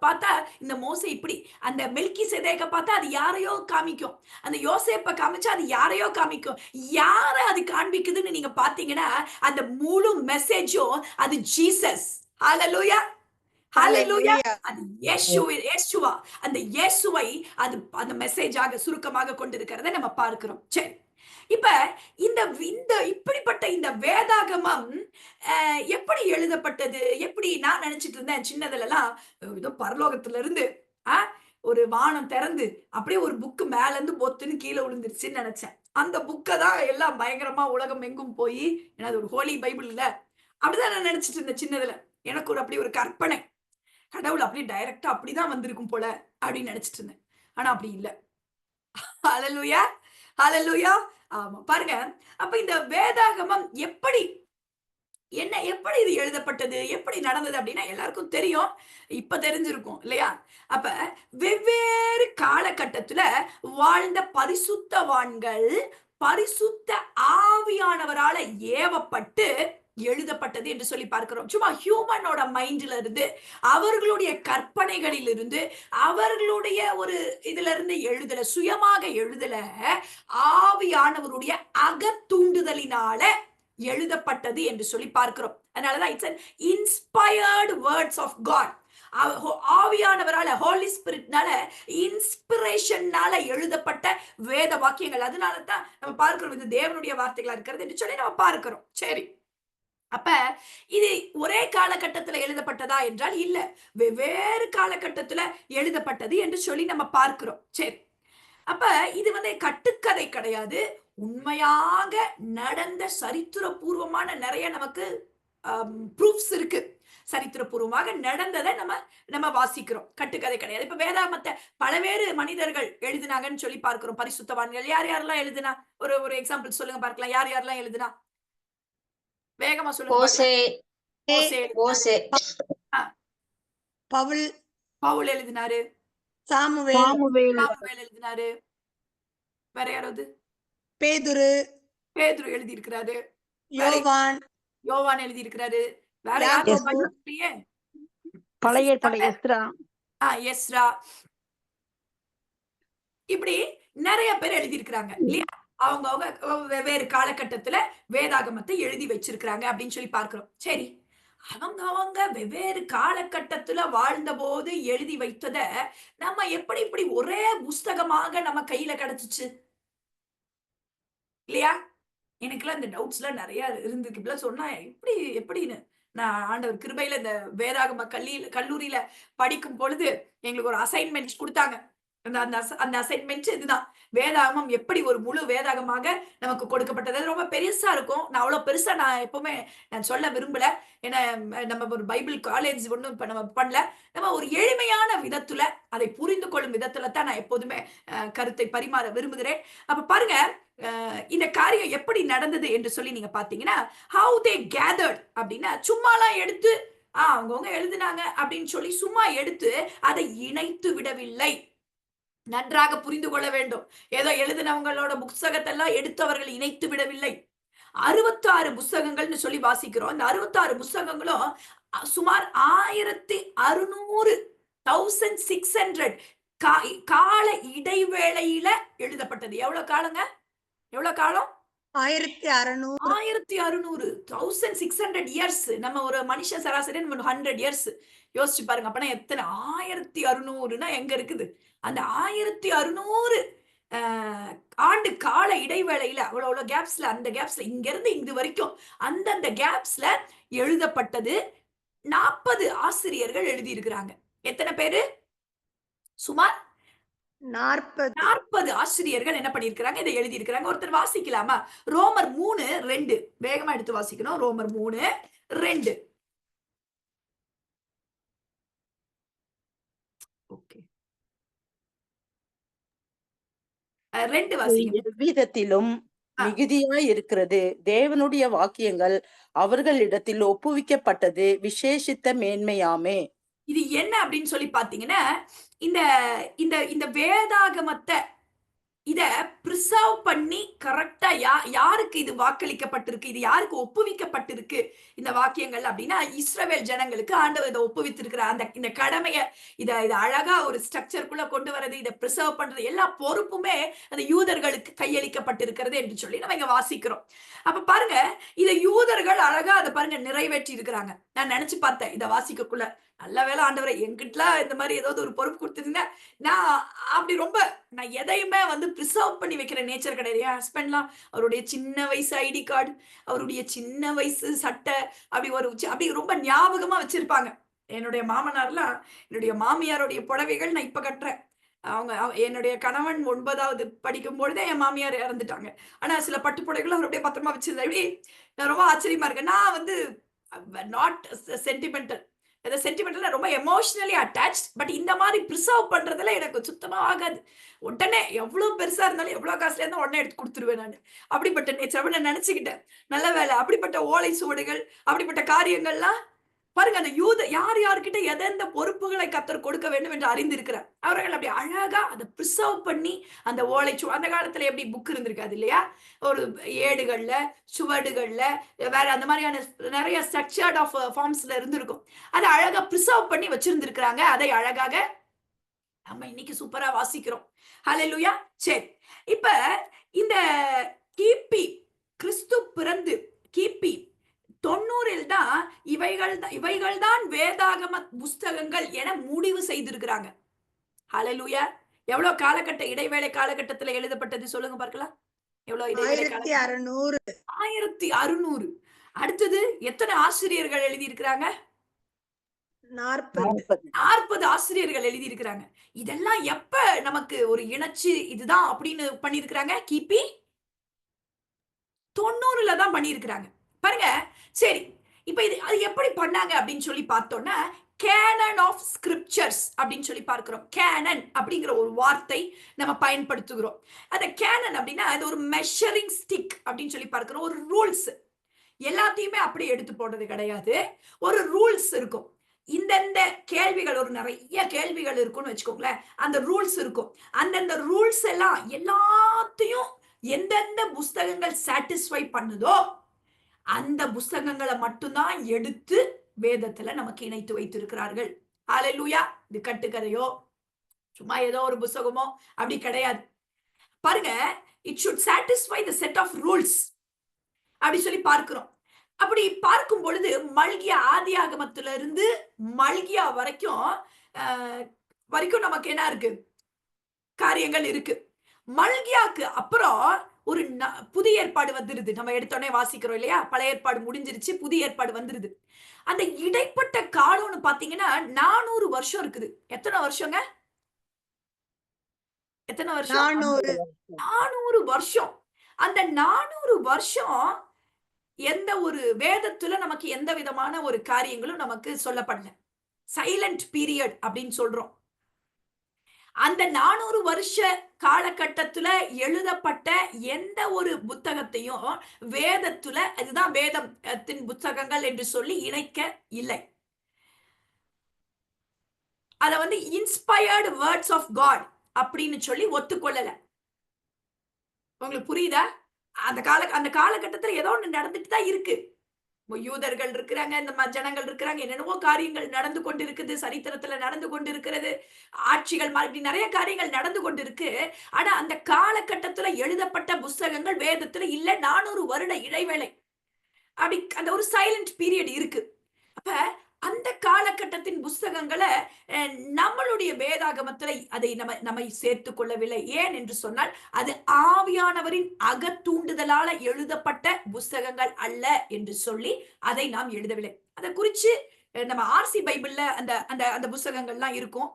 பார்த்தா இந்த மோசே இப்படி, அந்த மெல்கி சேதேக்க பார்த்தா அது யாரையோ காமிக்கும், அந்த யோசேப்ப காமிச்சா அது யாரையோ காமிக்கும். யார அது காண்பிக்குதுன்னு நீங்க பாத்தீங்கன்னா அந்த முழு மெசேஜும் அது ஜீசஸ். ஹalleluya, ஹalleluya. அது இயேசுவா, அந்த இயேசுவை அது அந்த மெசேஜாக சுருக்கமாக கொண்டிருக்கிறதை நம்ம பார்க்கிறோம். சரி, இப்ப இந்த இந்த இப்படிப்பட்ட இந்த வேதாகமம் எப்படி எழுதப்பட்டது? எப்படி நான் நினைச்சிட்டு இருந்தேன் சின்னதுல எல்லாம், ஏதோ பரலோகத்துல இருந்து ஒரு வானம் திறந்து அப்படியே ஒரு புக் மேல இருந்து பொத்துன்னு கீழே விழுந்துருச்சுன்னு நினைச்சேன். அந்த புக்கை தான் எல்லாம் பயங்கரமா உலகம் எங்கும் போய், ஏன்னா அது ஒரு ஹோலி பைபிள் இல்ல, அப்படிதான் நான் நினைச்சிட்டு இருந்தேன் சின்னதுல. எனக்கு ஒரு அப்படி ஒரு கற்பனை, கடவுள் அப்படியே டைரக்டா அப்படிதான் வந்திருக்கும் போல அப்படின்னு நினைச்சிட்டு இருந்தேன். ஆனா அப்படி இல்ல. ஹalleluya, ஹalleluya. ஆமா, பாருங்க. அப்ப இந்த வேதாகமம் எப்படி எப்படி இது எழுதப்பட்டது, எப்படி நடந்தது அப்படின்னா எல்லாருக்கும் தெரியும். இப்ப தெரிஞ்சிருக்கும் இல்லையா? அப்ப வெவ்வேறு காலகட்டத்துல வாழ்ந்த பரிசுத்தவான்கள் பரிசுத்த ஆவியானவரால ஏவப்பட்டு எழுதப்பட்டது என்று சொல்லி பார்க்கிறோம். சும்மா ஹியூமனோட மைண்ட்ல இருந்து, அவர்களுடைய கற்பனைகளில் இருந்து, அவர்களுடைய ஒரு இதுல இருந்து எழுதல, சுயமாக எழுதல, ஆவியானவருடைய அகத்தூண்டுதலினால எழுதப்பட்டது என்று சொல்லி பார்க்கிறோம். அதனாலதான் it's an inspired words of God. ஆவியானவரால, ஹோலி ஸ்பிரிட்னால, இன்ஸ்பிரேஷன்னால எழுதப்பட்ட வேத வாக்கியங்கள். அதனால தான் நம்ம பார்க்கிறோம் இது தேவனுடைய வார்த்தைகளா இருக்கிறது என்று சொல்லி நம்ம பார்க்கிறோம். சரி, அப்ப இது ஒரே காலகட்டத்துல எழுதப்பட்டதா என்றால் இல்ல, வெவ்வேறு காலகட்டத்துல எழுதப்பட்டது என்று சொல்லி நம்ம பார்க்கிறோம். சரி, அப்ப இது கட்டுக்கதை கிடையாது, உண்மையாக நடந்த சரித்திரபூர்வமான நிறைய நமக்கு ப்ரூஃப்ஸ் இருக்கு. சரித்திரபூர்வமாக நடந்ததை நம்ம வாசிக்கிறோம், கட்டுக்கதை கிடையாது. இப்ப வேதாகமத்தை பலவேறு மனிதர்கள் எழுதினாங்கன்னு சொல்லி பார்க்கிறோம். பரிசுத்தவான்கள் யார் யாரெல்லாம் எழுதுனா, ஒரு எக்ஸாம்பிள் சொல்லுங்க பார்க்கலாம். யார் யாரெல்லாம் எழுதுனா, வேகமா சொல்லுங்க. பவுல் எழுதினாரு, சாமுவேல் எழுதினாரு, வேற யாராவது? பேதுரு எழுதி இருக்கிறாரு, யோவான் எழுதி இருக்கிறாரு, வேற யாரும் பழைய ஏற்பாடு எஸ்றா. எஸ்ரா, இப்படி நிறைய பேர் எழுதியிருக்கிறாங்க இல்லையா? அவங்கவங்க வெவ்வேறு காலகட்டத்துல வேதாகமத்தை எழுதி வச்சிருக்கிறாங்க அப்படின்னு சொல்லி பார்க்கிறோம். சரி, அவங்க வெவ்வேறு காலகட்டத்துல வாழ்ந்தபோது எழுதி வைத்தத நம்ம எப்படி இப்படி ஒரே புஸ்தகமாக நம்ம கையில கிடைச்சுச்சு இல்லையா? எனக்கெல்லாம் இந்த டவுட்ஸ்லாம் நெறைய இருந்திருக்கு. இப்படிலாம் சொன்னா எப்படி எப்படின்னு. நான் ஆண்டவர் கிருபையில இந்த வேதாகம கல்லூரியில படிக்கும் பொழுது எங்களுக்கு ஒரு அசைன்மென்ட் குடுத்தாங்க. அந்த அசைன்மென்ட் இதுதான். வேதாகமம் எப்படி ஒரு முழு வேதாகமாக நமக்கு கொடுக்கப்பட்டது. அது ரொம்ப பெருசா இருக்கும். நான் அவ்வளோ பெருசா நான் எப்பவுமே நான் சொல்ல விரும்பல. ஏன்னா நம்ம ஒரு பைபிள் காலேஜ் ஒண்ணும் இப்ப நம்ம பண்ணல. நம்ம ஒரு எளிமையான விதத்துல அதை புரிந்து கொள்ளும் விதத்துல தான் நான் எப்போதுமே கருத்தை பரிமாற விரும்புகிறேன். அப்ப பாருங்க, இந்த காரியம் எப்படி நடந்தது என்று சொல்லி நீங்க பாத்தீங்கன்னா, ஹவ் தே கேதர்ட் அப்படின்னா சும்மாலாம் எடுத்து அவங்கவங்க எழுதினாங்க அப்படின்னு சொல்லி சும்மா எடுத்து அதை இணைத்து விடவில்லை. நன்றாக புரிந்து கொள்ள வேண்டும். ஏதோ எழுதினவங்களோட புஸ்தகத்தை எல்லாம் எடுத்து அவர்கள் இணைத்து விடவில்லை. 66 புஸ்தகங்கள்னு சொல்லி வாசிக்கிறோம். இந்த 66 புஸ்தகங்களும் சுமார் 1600 1600 கால இடைவேளையில எழுதப்பட்டது. எவ்வளவு காலங்க? எவ்வளவு காலம்? 1600. 1600 1600 இயர்ஸ். நம்ம ஒரு மனுஷன் சராசரி 100 இயர்ஸ். யோசிச்சு பாருங்க. அப்பனா எத்தனை? 1600னா எங்க இருக்குது? அந்த 1600 ஆண்டு கால இடைவேளையில அவ்வளவு கேப்ஸ்ல, அந்த கேப்ஸ்ல இங்க இருந்து இங்கு வரைக்கும் அந்தந்த கேப்ஸ்ல எழுதப்பட்டது. 40 ஆசிரியர்கள் எழுதி இருக்கிறாங்க. எத்தனை பேரு? சுமார் 40 ஆசிரியர்கள் என்ன பண்ணியிருக்கிறாங்க? இதை எழுதி இருக்கிறாங்க. ஒருத்தர் வாசிக்கலாமா? ரோமர் 3:2 வேகமா எடுத்து வாசிக்கணும். ரோமர் 3:2. ஓகே. 2 வாசிங்க. எவ்விதத்திலும் ஆ. மிகுதியாய் இருக்கிறது. தேவனுடைய வாக்கியங்கள் அவர்களிடத்தில் ஒப்புவிக்கப்பட்டது விசேஷித்த மேன்மையாமே. இது என்ன அப்படின்னு சொல்லி பாத்தீங்கன்னா, இந்த இந்த இந்த வேதாகமத்தை இத பிரிசர்வ் பண்ணி கரெக்ட்டா யாருக்கு இது வாக்களிக்கப்பட்டிருக்கு? இது யாருக்கு ஒப்புவிக்கப்பட்டிருக்கு? இந்த வாக்கியங்கள் அப்படின்னா, இஸ்ரவேல் ஜனங்களுக்கு ஆண்டவர் இத ஒப்புவித்திருக்கிறார். இந்த கடமைய இத அழகா ஒரு ஸ்ட்ரக்சர்க்குள்ள கொண்டு வரது, இத பிரிசர்வ் பண்றது எல்லா பொறுப்புமே அந்த யூதர்களுக்கு கையளிக்கப்பட்டிருக்கிறது என்று சொல்லி நம்ம இங்க வாசிக்கிறோம். அப்ப பாருங்க, இத யூதர்கள் அழகா அத பாருங்க நிறைவேற்றி இருக்கிறாங்க. நான் நினைச்சு பார்த்தேன் இத வாசிக்கக்குள்ள. நல்ல வேளை ஆண்டவரே என்கிட்டலாம் இந்த மாரி ஏதாவது ஒரு பொறுப்பு குடுத்திருந்தீங்கன்னா, நான் அப்படி ரொம்ப நான் எதையுமே வந்து பிரிசர்வ் பண்ணி வைக்கிற நேச்சர் கிடையாது. என் ஹஸ்பண்ட்லாம் அவருடைய சின்ன வயசு ஐடி கார்டு, அவருடைய சின்ன வயசு சட்டை, அப்படி ரொம்ப ஞாபகமா வச்சிருப்பாங்க. என்னுடைய மாமனார்லாம் என்னுடைய மாமியாருடைய புடவைகள் நான் இப்ப கட்டுறேன். என்னுடைய கணவன் 9வது படிக்கும் பொழுதே என் மாமியார் இறந்துட்டாங்க. ஆனா சில பட்டு புடவைகள் அவர் அப்படியே பத்திரமா வச்சிருந்தார். இப்படி நான் ரொம்ப ஆச்சரியமா இருக்கேன். நான் வந்து நாட் சென்டிமெண்டல். சென்டிமெண்டல் ரொம்ப எமோஷனலி அட்டாச்ட். பட் இந்த மாதிரி பிரிசர்வ் பண்றதுல எனக்கு சுத்தமா ஆகாது. உடனே எவ்வளவு பெருசா இருந்தாலும் எவ்வளவு காசுல இருந்தா உடனே எடுத்து கொடுத்துருவேன் நானு. அப்படிப்பட்ட நேச்சர் அப்படி நான் நினைச்சுக்கிட்டேன். நல்ல வேலை அப்படிப்பட்ட ஓலை சுவடுகள், அப்படிப்பட்ட காரியங்கள்லாம் பாருங்க, அந்த யார் யார்கிட்ட எந்தெந்த பொறுப்புகளை கர்த்தர் கொடுக்க வேண்டும் என்று அறிந்திருக்கிறார். அவர்கள் அப்படி அழகா அதை பிரிசர்வ் பண்ணி அந்த அந்த காலத்துல எப்படி புக் இருந்திருக்காது இல்லையா? ஒரு ஏடுகள்ல, சுவடுகள்ல, வேற அந்த மாதிரியான நிறைய ஸ்ட்ரக்சர்ட் ஆஃப் ஃபார்ம்ஸ்ல இருந்திருக்கும். அதை அழகா பிரிசர்வ் பண்ணி வச்சிருந்திருக்கிறாங்க. அதை அழகாக நம்ம இன்னைக்கு சூப்பரா வாசிக்கிறோம். ஹalleluya. சரி, இப்ப இந்த கிபி கிறிஸ்து பிறந்து கிபி 90ல் தான் இவைகள் தான் வேதாகம புஸ்தகங்கள் என முடிவு செய்திருக்கிறாங்க. ஹalleluya. எவ்வளவு இடைவேளை காலகட்டத்துல எழுதப்பட்டது சொல்லுங்க பார்க்கலாம். எவ்வளவு இடைவேளை 1600. 1600. அடுத்தது எத்தனை ஆசிரியர்கள் எழுதி இருக்கிறாங்க? 40. 40 ஆசிரியர்கள் எழுதி இருக்கிறாங்க. இதெல்லாம் எப்ப நமக்கு ஒரு இணைச்சு இதுதான் அப்படின்னு பண்ணியிருக்கிறாங்க? கிபி 90ல தான் பண்ணியிருக்கிறாங்க. பாருங்க. சரி, இப்ப அது எப்படி பண்ணாங்க அப்படின்னு சொல்லி பார்த்தோம்னா, கேனன் ஆஃப் ஸ்கிரிப்சர்ஸ் அப்படின்னு சொல்லி பார்க்கிறோம். கேனன் அப்படிங்கிற ஒரு வார்த்தை நம்ம பயன்படுத்துகிறோம். அந்த கேனன் அப்படின்னா அது ஒரு மெஷரிங் ஸ்டிக் அப்படின்னு சொல்லி பார்க்கிறோம். ஒரு ரூல்ஸ். எல்லாத்தையுமே அப்படியே எடுத்து போடுறது கிடையாது. ஒரு ரூல்ஸ் இருக்கும். இந்தந்த கேள்விகள் ஒரு நிறைய கேள்விகள் இருக்கும்னு வச்சுக்கோங்களேன். அந்த ரூல்ஸ் இருக்கும். அந்தந்த ரூல்ஸ் எல்லாம் எல்லாத்தையும் எந்தெந்த புஸ்தகங்கள் சாட்டிஸ்ஃபை பண்ணுதோ அந்த புஸ்தகங்களை மட்டும்தான் எடுத்து வேதத்துல நமக்கு இணைத்து வைத்திருக்கிறார்கள். ஹalleluya. இது கட்டுக்கதையோ சும்மா ஏதோ ஒரு புஸ்தகமோ அப்படி கிடையாது. பாருங்க, it should satisfy the set of rules அப்படி சொல்லி பார்க்கிறோம். அப்படி பார்க்கும் பொழுது மல்கியா ஆதியாகமத்திலிருந்து மல்கியா வரைக்கும் வரைக்கும் நமக்கு என்ன இருக்கு? காரியங்கள் இருக்கு. மல்கியாக்கு அப்புறம் ஒரு புதிய ஏற்பாடு வந்துருது. நம்ம எடுத்தோடனே வாசிக்கிறோம் இல்லையா? பழைய ஏற்பாடு முடிஞ்சிருச்சு, புதிய ஏற்பாடு வந்துருது. அந்த இடைப்பட்ட காலம்னு பாத்தீங்கன்னா 400 வருஷம் இருக்குது. எத்தனை வருஷங்க? எத்தனை வருஷம்? 400 400 வருஷம். அந்த 400 வருஷம் எந்த ஒரு வேதத்துல நமக்கு எந்த விதமான ஒரு காரியங்களும் நமக்கு சொல்லப்படல. சைலண்ட் பீரியட் அப்படின்னு சொல்றோம். அந்த 400 வருஷ காலகட்டத்துல எழுதப்பட்ட எந்த ஒரு புத்தகத்தையும் வேதத்துல அதுதான் வேதத்தின் புத்தகங்கள் என்று சொல்லி இணைக்க இல்லை. அத வந்து இன்ஸ்பயர்டு வேர்ட்ஸ் ஆஃப் காட் அப்படின்னு சொல்லி ஒத்துக்கொள்ளல. உங்களுக்கு புரியுதா? அந்த காலகட்டத்துல ஏதோ ஒண்ணு நடந்துட்டு தான் இருக்கு. யூதர்கள் இருக்கிறாங்க, இந்த ஜனங்கள் இருக்கிறாங்க, என்னென்னவோ காரியங்கள் நடந்து கொண்டு இருக்குது, சரித்திரத்துல நடந்து கொண்டு இருக்கிறது, ஆட்சிகள் இப்படி நிறைய காரியங்கள் நடந்து கொண்டு இருக்கு. ஆனா அந்த காலகட்டத்துல எழுதப்பட்ட புஸ்தகங்கள் வேதத்துல இல்ல. 400 வருட இடைவேளை அப்படி அந்த ஒரு சைலண்ட் பீரியட் இருக்கு. அப்ப அந்த காலகட்டத்தின் புஸ்தகங்களை நம்மளுடைய வேதாகமத்துல அதை நம்மை சேர்த்துக் கொள்ளவில்லை. ஏன் என்று சொன்னால் அது ஆவியானவரின் அகத்தூண்டுதலால எழுதப்பட்ட புஸ்தகங்கள் அல்ல என்று சொல்லி அதை நாம் எழுதவில்லை. அதை குறிச்சு நம்ம ஆர்சி பைபிள்ல அந்த அந்த அந்த புஸ்தகங்கள்லாம் இருக்கும்.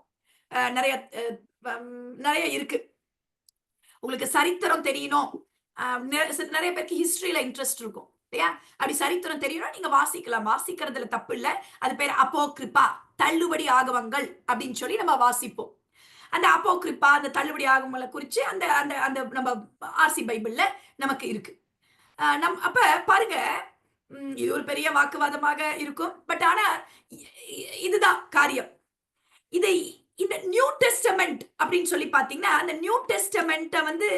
நிறைய நிறைய இருக்கு. உங்களுக்கு சரித்திரம் தெரியணும், நிறைய பேருக்கு ஹிஸ்டரியில இன்ட்ரெஸ்ட் இருக்கும் இல்லையா? அப்படி சரித்திரம் தெரியணும், நீங்க வாசிக்கலாம். வாசிக்கிறதுல தப்பு இல்ல. அது பேர் அப்போகிரிப்பா, தள்ளுபடி ஆகமங்கள் அப்படின்னு சொல்லி நம்ம வாசிப்போம். அந்த அப்போகிரிப்பா, அந்த தள்ளுபடி ஆகமங்களை குறிச்சு அந்த அந்த அந்த நம்ம ஆர்சி பைபிள்ல நமக்கு இருக்கு. அப்ப பாருங்க, இது ஒரு பெரிய வாக்குவாதமாக இருக்கும். பட் ஆனா இதுதான் காரியம். இதை இந்த நியூ டெஸ்டமெண்ட் அப்படின்னு சொல்லி பாத்தீங்கன்னா, அந்த நியூ டெஸ்டமெண்ட்டை வந்து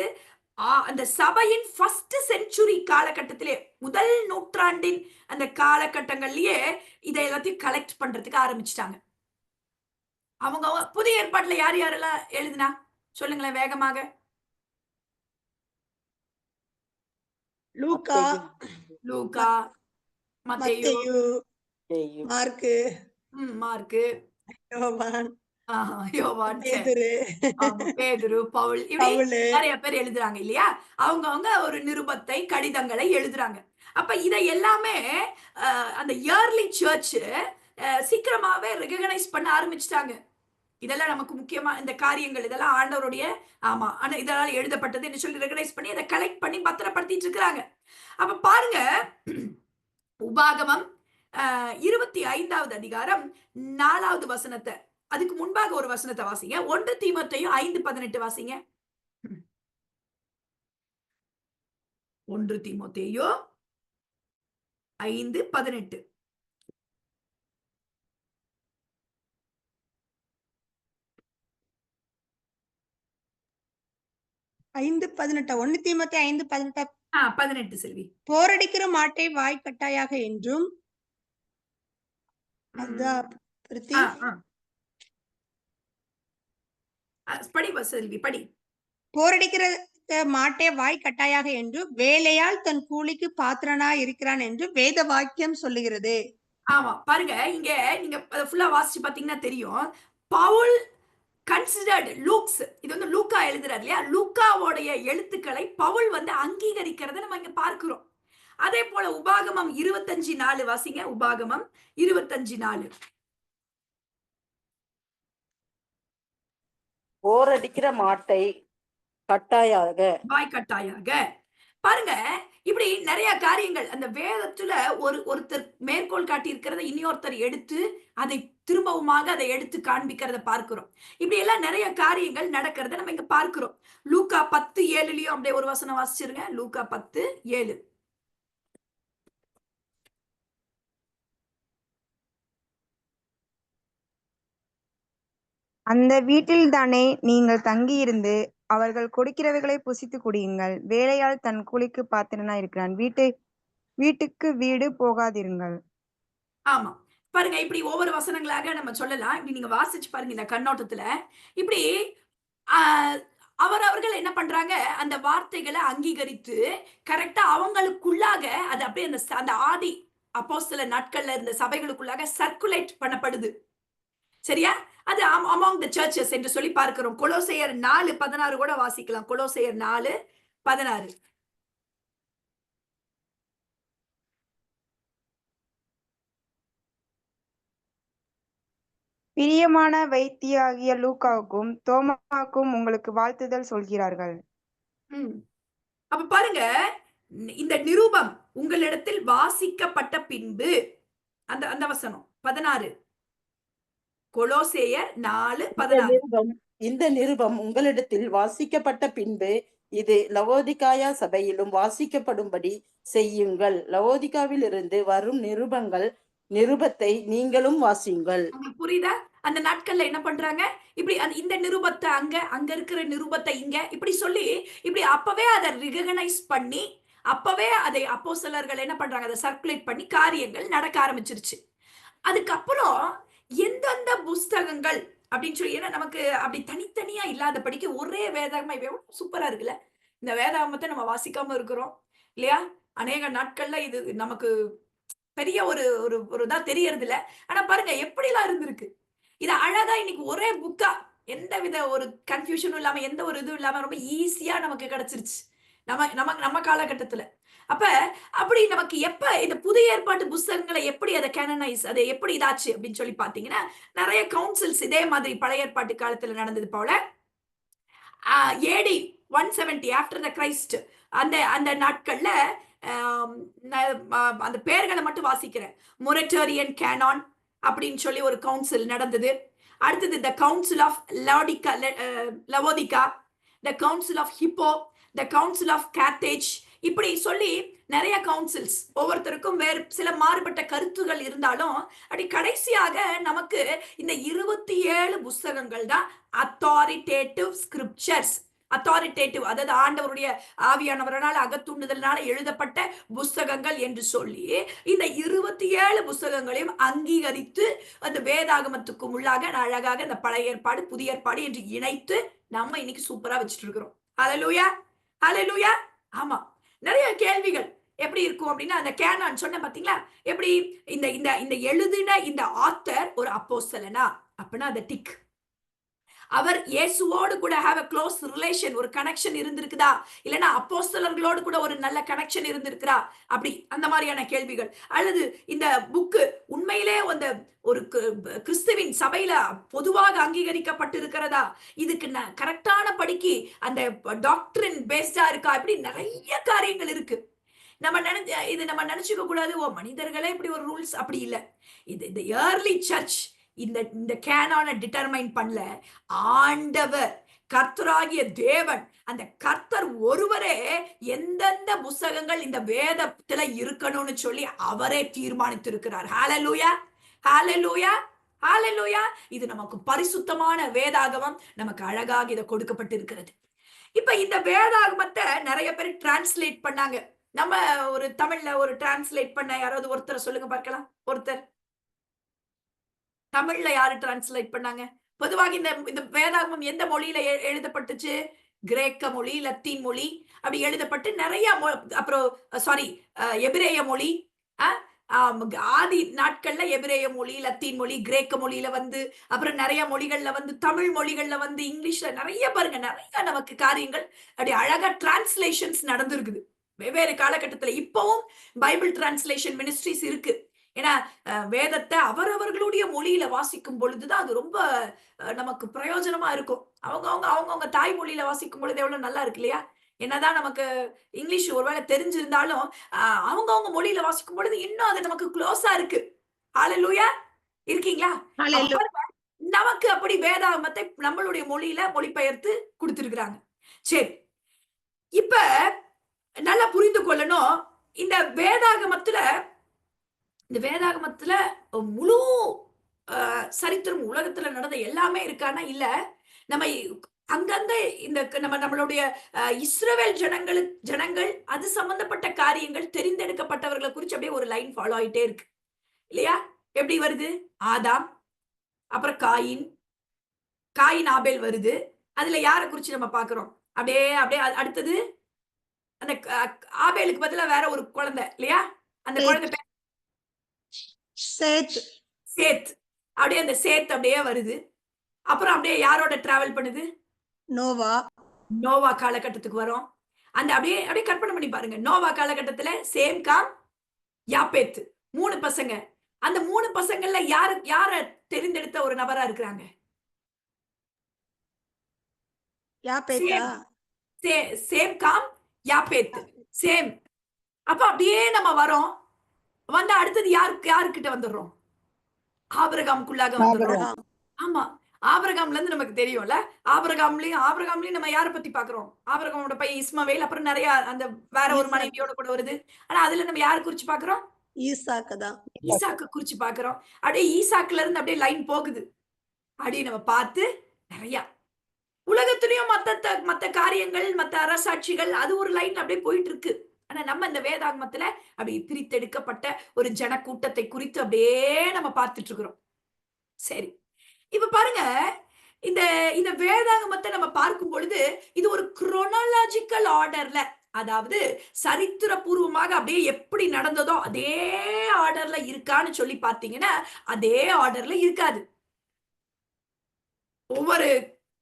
அந்த சபையின் ஃபர்ஸ்ட் செஞ்சுரி காலகட்டத்திலே, முதல் நூற்றாண்டின் அந்த காலகட்டங்கள்லயே இதை எல்லாத்தையும் கலெக்ட் பண்றதுக்கு ஆரம்பிச்சிட்டாங்க. அவங்க புதிய ஏற்பாட்டுல யார் யாரெல்லாம் எழுதினா சொல்லுங்களேன் வேகமாக. லூக்கா, லூக்கா, மத்தேயு, மார்க்கு, மார்க்கு, யோவான், யோவான், பேதுரு, பவுல், இப்படி நிறைய பேர் எழுதுறாங்க இல்லையா? அவங்க ஒரு நிருபத்தை, கடிதங்களை எழுதுறாங்க. அப்ப இதை எல்லாமே அந்த இயர்லி சர்ச் சீக்கிரமாவே ரெகக்னைஸ் பண்ண ஆரம்பிச்சிட்டாங்க. இதெல்லாம் நமக்கு முக்கியமா இந்த காரியங்கள், இதெல்லாம் ஆண்டவருடைய ஆமா இதெல்லாம் எழுதப்பட்டது என்று சொல்லி ரெகக்னைஸ் பண்ணி அதை கலெக்ட் பண்ணி பத்திரப்படுத்திட்டு இருக்கிறாங்க. அப்ப பாருங்க, உபாகமம் 25வது அதிகாரம் 4வது வசனத்தை, அதுக்கு முன்பாக ஒரு வசனத்தை வாசிங்க. 1 தீமோத்தேயு 5:18 வாசிங்க. 1 தீமோத்தேயு 5:18. ஒன்னு தீமோத்தேயு 5:18. 18 செல்வி. போரடிக்கிற மாட்டை வாய் கட்டாயாக என்றும், படி செல்வி, படி. போரடிக்கிற மாட்டை வாய் கட்டாயாக என்று வேலையால் தன் கூலிக்கு பாத்திரனா இருக்கிறான் என்று வேத வாக்கியம் சொல்லுகிறது. ஆமா, பாருங்க, இங்க நீங்க ஃபுல்லா வாசிச்சு பாத்தீங்கன்னா தெரியும். பவுல் கன்சிடர்ட் லூக்ஸ், இது வந்து லூக்கா எழுதுறாரு இல்லையா? லூக்காவோடைய எழுத்துக்களை பவுல் வந்து அங்கீகரிக்கிறத நம்ம இங்க பார்க்கிறோம். அதே போல உபாகமம் 25:4 வாசிங்க. உபாகமம் 25:4. போரடிக்கிற மாட்டை கட்டாயாக, வாய் கட்டாயாக. பாருங்க, இப்படி நிறைய காரியங்கள் அந்த வேதத்துல ஒருத்தர் மேற்கோள் காட்டி இருக்கிறத இன்னொருத்தர் எடுத்து அதை திரும்பவுமாக அதை எடுத்து காண்பிக்கிறத பார்க்கிறோம். இப்படி எல்லாம் நிறைய காரியங்கள் நடக்கிறத நம்ம இங்க பார்க்கிறோம். லூக்கா 10:7லயும் அப்படியே ஒரு வசனம் வாசிச்சிருங்க. லூக்கா 10:7. அந்த வீட்டில்தானே நீங்கள் தங்கியிருந்து அவர்கள் கொடுக்கிறவைகளை புசித்து குடியுங்கள். வேலையால் தன் கூலிக்கு பாத்திரனா இருக்கிறான். வீட்டுக்கு வீடு போகாதிருங்கள். ஆமா, பாருங்க, இப்படி ஒவ்வொரு வசனங்களாக நம்ம சொல்லலாம். இப்படி நீங்க வாசிச்சு பாருங்க இந்த கண்ணோட்டத்துல. இப்படி ஆ அவர்கள் என்ன பண்றாங்க, அந்த வார்த்தைகள அங்கீகரித்து, கரெக்ட்டா அவங்களுக்குள்ளாக அது அப்படியே அந்த ஆதி அப்போஸ்தலர் நாட்கள்ல இருந்த சபைகளுக்குள்ளாக சர்க்குலேட் பண்ணப்படுது. சரியா? அது அமாங் த சர்ச்சஸ் என்று சொல்லி பார்க்கிறோம். கொலோசையர் 4:16 கூட வாசிக்கலாம். கொலோசையர் 4:16. பிரியமான வைத்தியாகிய லூக்காவுக்கும் தோமாவுக்கும் உங்களுக்கு வாழ்த்துதல் சொல்கிறார்கள். ம். அப்ப பாருங்க, இந்த நிருபம் உங்களிடத்தில் வாசிக்கப்பட்ட பின்பு, அந்த அந்த வசனம் 16. கொலோசேயர் இந்த 4:16. நிருபம் இந்த நிருபம் உங்களிடத்தில் வாசிக்கப்பட்ட பின்பு இது லவோதிகாயா சபையிலும் வாசிக்கப்படும்படி செய்யுங்கள். லவோதிகாவில் இருந்து வரும் நிருபத்தை நீங்களும் வாசியுங்கள். உங்களுக்கு புரியுதா? அந்த நாட்கள்ல என்ன பண்றாங்க? இப்படி இந்த நிருபத்தை அங்க, அங்க இருக்கிற நிருபத்தை இங்க, இப்படி சொல்லி, இப்படி அப்பவே அதை ரிகனைஸ் பண்ணி, அப்பவே அதை அப்போஸ்தலர்கள் என்ன பண்றாங்க? அதை சர்க்குலேட் பண்ணி காரியங்கள் நடக்க ஆரம்பிச்சிருச்சு. அதுக்கப்புறம் எந்தெந்த புஸ்தகங்கள் அப்படின்னு சொல்லி, ஏன்னா நமக்கு அப்படி தனித்தனியா இல்லாதபடிக்கு ஒரே வேதாகமம் எவ்வளவு சூப்பரா இருக்குல்ல. இந்த வேதாகமத்தை நம்ம வாசிக்காம இருக்கிறோம் இல்லையா? அநேக நாட்கள்ல இது நமக்கு பெரிய ஒரு ஒரு ஒரு இதா தெரியறது இல்ல. ஆனா பாருங்க எப்படிலாம் இருந்திருக்கு. இத அழகா இன்னைக்கு ஒரே புக்கா எந்தவித ஒரு கன்ஃபியூஷனும் இல்லாம, எந்த ஒரு இதுவும் இல்லாம ரொம்ப ஈஸியா நமக்கு கிடைச்சிருச்சு. நம்ம நம்ம நம்ம காலகட்டத்துல. அப்ப அப்படி நமக்கு எப்ப இந்த புதிய ஏற்பாட்டு புஸ்தகங்களை எப்படி அதை கேனனைஸ், அதை எப்படி இதாச்சு அப்படின்னு சொல்லி பாத்தீங்கன்னா, நிறைய கவுன்சில்ஸ் இதே மாதிரி பழைய ஏற்பாட்டு காலத்துல நடந்தது போல ஏடி 170 ஆஃப்டர் த கிரைஸ்ட் அந்த அந்த நாட்கள்ல அந்த பெயர்களை மட்டும் வாசிக்கிறேன். மொரட்டோரியன் கேனான் அப்படின்னு சொல்லி ஒரு கவுன்சில் நடந்தது. அடுத்தது the council of Laodicea, the council of Hippo, the council of Carthage, இப்படி சொல்லி நிறைய கவுன்சில்ஸ், ஒவ்வொருத்தருக்கும் வேறு சில மாறுபட்ட கருத்துகள் இருந்தாலும் அப்படி கடைசியாக நமக்கு இந்த 27 புஸ்தகங்கள் தான் அத்தாரிட்டேட்டிவ் ஸ்கிரிப்சர்ஸ். அத்தாரிட்டேட்டிவ், அதாவது ஆண்டவருடைய ஆவியானவரால் அகத்தூண்டுதலினால எழுதப்பட்ட புஸ்தகங்கள் என்று சொல்லி இந்த 27 புஸ்தகங்களையும் அங்கீகரித்து அந்த வேதாகமத்துக்கு உள்ளாக அழகாக இந்த பழைய ஏற்பாடு புதிய ஏற்பாடு என்று இணைத்து நம்ம இன்னைக்கு சூப்பரா வச்சுட்டு இருக்கிறோம். ஹல்லேலூயா, ஹல்லேலூயா. ஆமா, நிறைய கேள்விகள் எப்படி இருக்கும் அப்படின்னா, அந்த கேனான் சொன்ன பாத்தீங்களா, எப்படி இந்த இந்த இந்த எழுதின இந்த ஆத்தர் ஒரு அப்போஸ்தலனா அப்படின்னா அந்த டிக். அவர் இயேசுவோடு கூட ஹேவ் a க்ளோஸ் ரிலேஷன், ஒரு கனெக்ஷன் இருந்திருக்குதா, இல்லைன்னா அப்போஸ்தலர்களோடு கூட ஒரு நல்ல கனெக்ஷன் இருந்திருக்கிறா, அப்படி அந்த மாதிரியான கேள்விகள். அல்லது இந்த புக்கு உண்மையிலே அந்த ஒரு கிறிஸ்துவின் சபையில பொதுவாக அங்கீகரிக்கப்பட்டிருக்கிறதா, இதுக்கு கரெக்டான படிக்கு அந்த டாக்டரின் பேஸ்டா இருக்கா, இப்படி நிறைய காரியங்கள் இருக்கு. நம்ம நினைச்சுக்க கூடாது, ஓ மனிதர்களே இப்படி ஒரு ரூல்ஸ், அப்படி இல்ல. இது இந்த ஏர்லி சர்ச் இந்த கேனான டிட்டர்மைன் பண்ணல. ஆண்டவர் கர்த்தராகிய தேவன், அந்த கர்த்தர் ஒருவரே எந்தெந்த புஸ்தகங்கள் இந்த வேதத்துல இருக்கணும்னு சொல்லி அவரே தீர்மானித்திருக்கிறார். ஹல்லேலூயா, ஹல்லேலூயா, ஹல்லேலூயா. இது நமக்கு பரிசுத்தமான வேதாகமம், நமக்கு அழகாக இதை கொடுக்கப்பட்டிருக்கிறது. இப்ப இந்த வேதாகமத்தை நிறைய பேர் டிரான்ஸ்லேட் பண்ணாங்க. நம்ம ஒரு தமிழ்ல ஒரு டிரான்ஸ்லேட் பண்ண யாராவது ஒருத்தர் சொல்லுங்க பார்க்கலாம். ஒருத்தர் தமிழ்ல யாரு டிரான்ஸ்லேட் பண்ணாங்க? பொதுவாக இந்த வேதாகமம் எந்த மொழியில எழுதப்பட்டுச்சு? கிரேக்க மொழி, லத்தீன் மொழி அப்படி எழுதப்பட்டு நிறைய அப்புறம் எபிரேய மொழி, ஆதி நாட்கள்ல எபிரேய மொழி, லத்தீன் மொழி, கிரேக்க மொழியில வந்து, அப்புறம் நிறைய மொழிகள்ல வந்து, தமிழ் மொழிகள்ல வந்து, இங்கிலீஷ்ல நிறைய பாருங்க, நிறைய நமக்கு காரியங்கள் அப்படி அழகா டிரான்ஸ்லேஷன்ஸ் நடந்திருக்குது வெவ்வேறு காலகட்டத்துல. இப்பவும் பைபிள் டிரான்ஸ்லேஷன் மினிஸ்ட்ரிஸ் இருக்கு. ஏன்னா வேதத்தை அவரவர்களுடைய மொழியில வாசிக்கும் பொழுதுதான் அது ரொம்ப நமக்கு பிரயோஜனமா இருக்கும். அவங்கவுங்க தாய்மொழியில வாசிக்கும் பொழுது எவ்வளவு நல்லா இருக்கு இல்லையா? என்னதான் நமக்கு இங்கிலீஷ் ஒருவேளை தெரிஞ்சிருந்தாலும் அவங்கவுங்க மொழியில வாசிக்கும் பொழுது இன்னும் அது நமக்கு க்ளோஸா இருக்கு. ஹல்லேலூயா, இருக்கீங்களா? நமக்கு அப்படி வேதாகமத்தை நம்மளுடைய மொழியில மொழிபெயர்த்து கொடுத்திருக்கிறாங்க. சரி, இப்ப நல்லா புரிந்து கொள்ளணும். இந்த வேதாகமத்துல முழு சரித்திரம் உலகத்துல நடந்த எல்லாமே இருக்கானா? இல்ல. நம்ம அங்கங்க நம்மளுடைய இஸ்ரவேல் ஜனங்கள் அது சம்பந்தப்பட்ட காரியங்கள் தெரிந்தெடுக்கப்பட்டவர்களை குறிச்சு அப்படியே ஒரு லைன் ஃபாலோ ஆயிட்டே இருக்கு இல்லையா? எப்படி வருது? ஆதாம், அப்புறம் காயின், காயின் ஆபேல் வருது. அதுல யாரை குறிச்சு நம்ம பார்க்கிறோம்? அப்படியே அப்படியே அடுத்தது அந்த ஆபேலுக்கு பதிலா வேற ஒரு குழந்தை இல்லையா? அந்த குழந்தை பேர் சேத், சேத். அப்படியே அந்த சேத் அப்படியே வருது. அப்புறம் அப்படியே யாரோட டிராவல் பண்ணுது? நோவா, நோவா காலகட்டத்துக்கு வரும். அந்த அப்படியே அப்படியே கற்பனை பண்ணி பாருங்க. நோவா காலகட்டத்துல சேம், காம், யாப்பேத் 3 பசங்க. அந்த 3 பசங்கள்ல யார தெரிந்தெடுத்த ஒரு நபரா இருக்கிறாங்க? யாப்பேத்தா, சேம், காம், யாப்பேத். சேம். அப்ப அப்படியே நம்ம வரோம். வந்தா அடுத்தது யாருக்கிட்ட வந்துடுறோம்? ஆபிரகாமுக்குள்ளாக வந்துடுறோம். ஆபிரகாம், ஆமா. ஆபிரகாம்ல இருந்து நமக்கு தெரியும்ல. ஆபிரகாம்லயும் நம்ம யார பத்தி பார்க்கிறோம்? ஆபிரகாமோட பையன் இஸ்மவேல், அப்புறம் நிறைய அந்த வேற ஒரு ஈசாக்கு, மனைவியோட கூட வருது. ஆனா அதுல நம்ம யார குறிச்சு பார்க்கிறோம்? ஈசாக்கு தான். ஈசாக்க குறிச்சு பார்க்கிறோம். அப்படியே ஈசாக்குல இருந்து அப்படியே லைன் போகுது. அப்படியே நம்ம பார்த்து நிறைய உலகத்திலயும் மத்த காரியங்கள், மத்த அரசாட்சிகள் அது ஒரு லைன் அப்படியே போயிட்டு இருக்கு. ஆனா நம்ம இந்த வேதாகமத்துல அப்படி பிரித்தெடுக்கப்பட்ட ஒரு ஜன கூட்டத்தை குறித்து அப்படியே நம்ம பார்த்துட்டு இருக்கிறோம். சரி. இப்ப பாருங்க, இந்த இந்த வேதாகமத்தை நம்ம பார்க்கும் பொழுது இது ஒரு குரோனாலஜிக்கல் ஆர்டர்ல, அதாவது சரித்திரபூர்வமாக அப்படியே எப்படி நடந்ததோ அதே ஆர்டர்ல இருக்கான்னு சொல்லி பார்த்தீங்கன்னா அதே ஆர்டர்ல இருக்காது. ஒவ்வொரு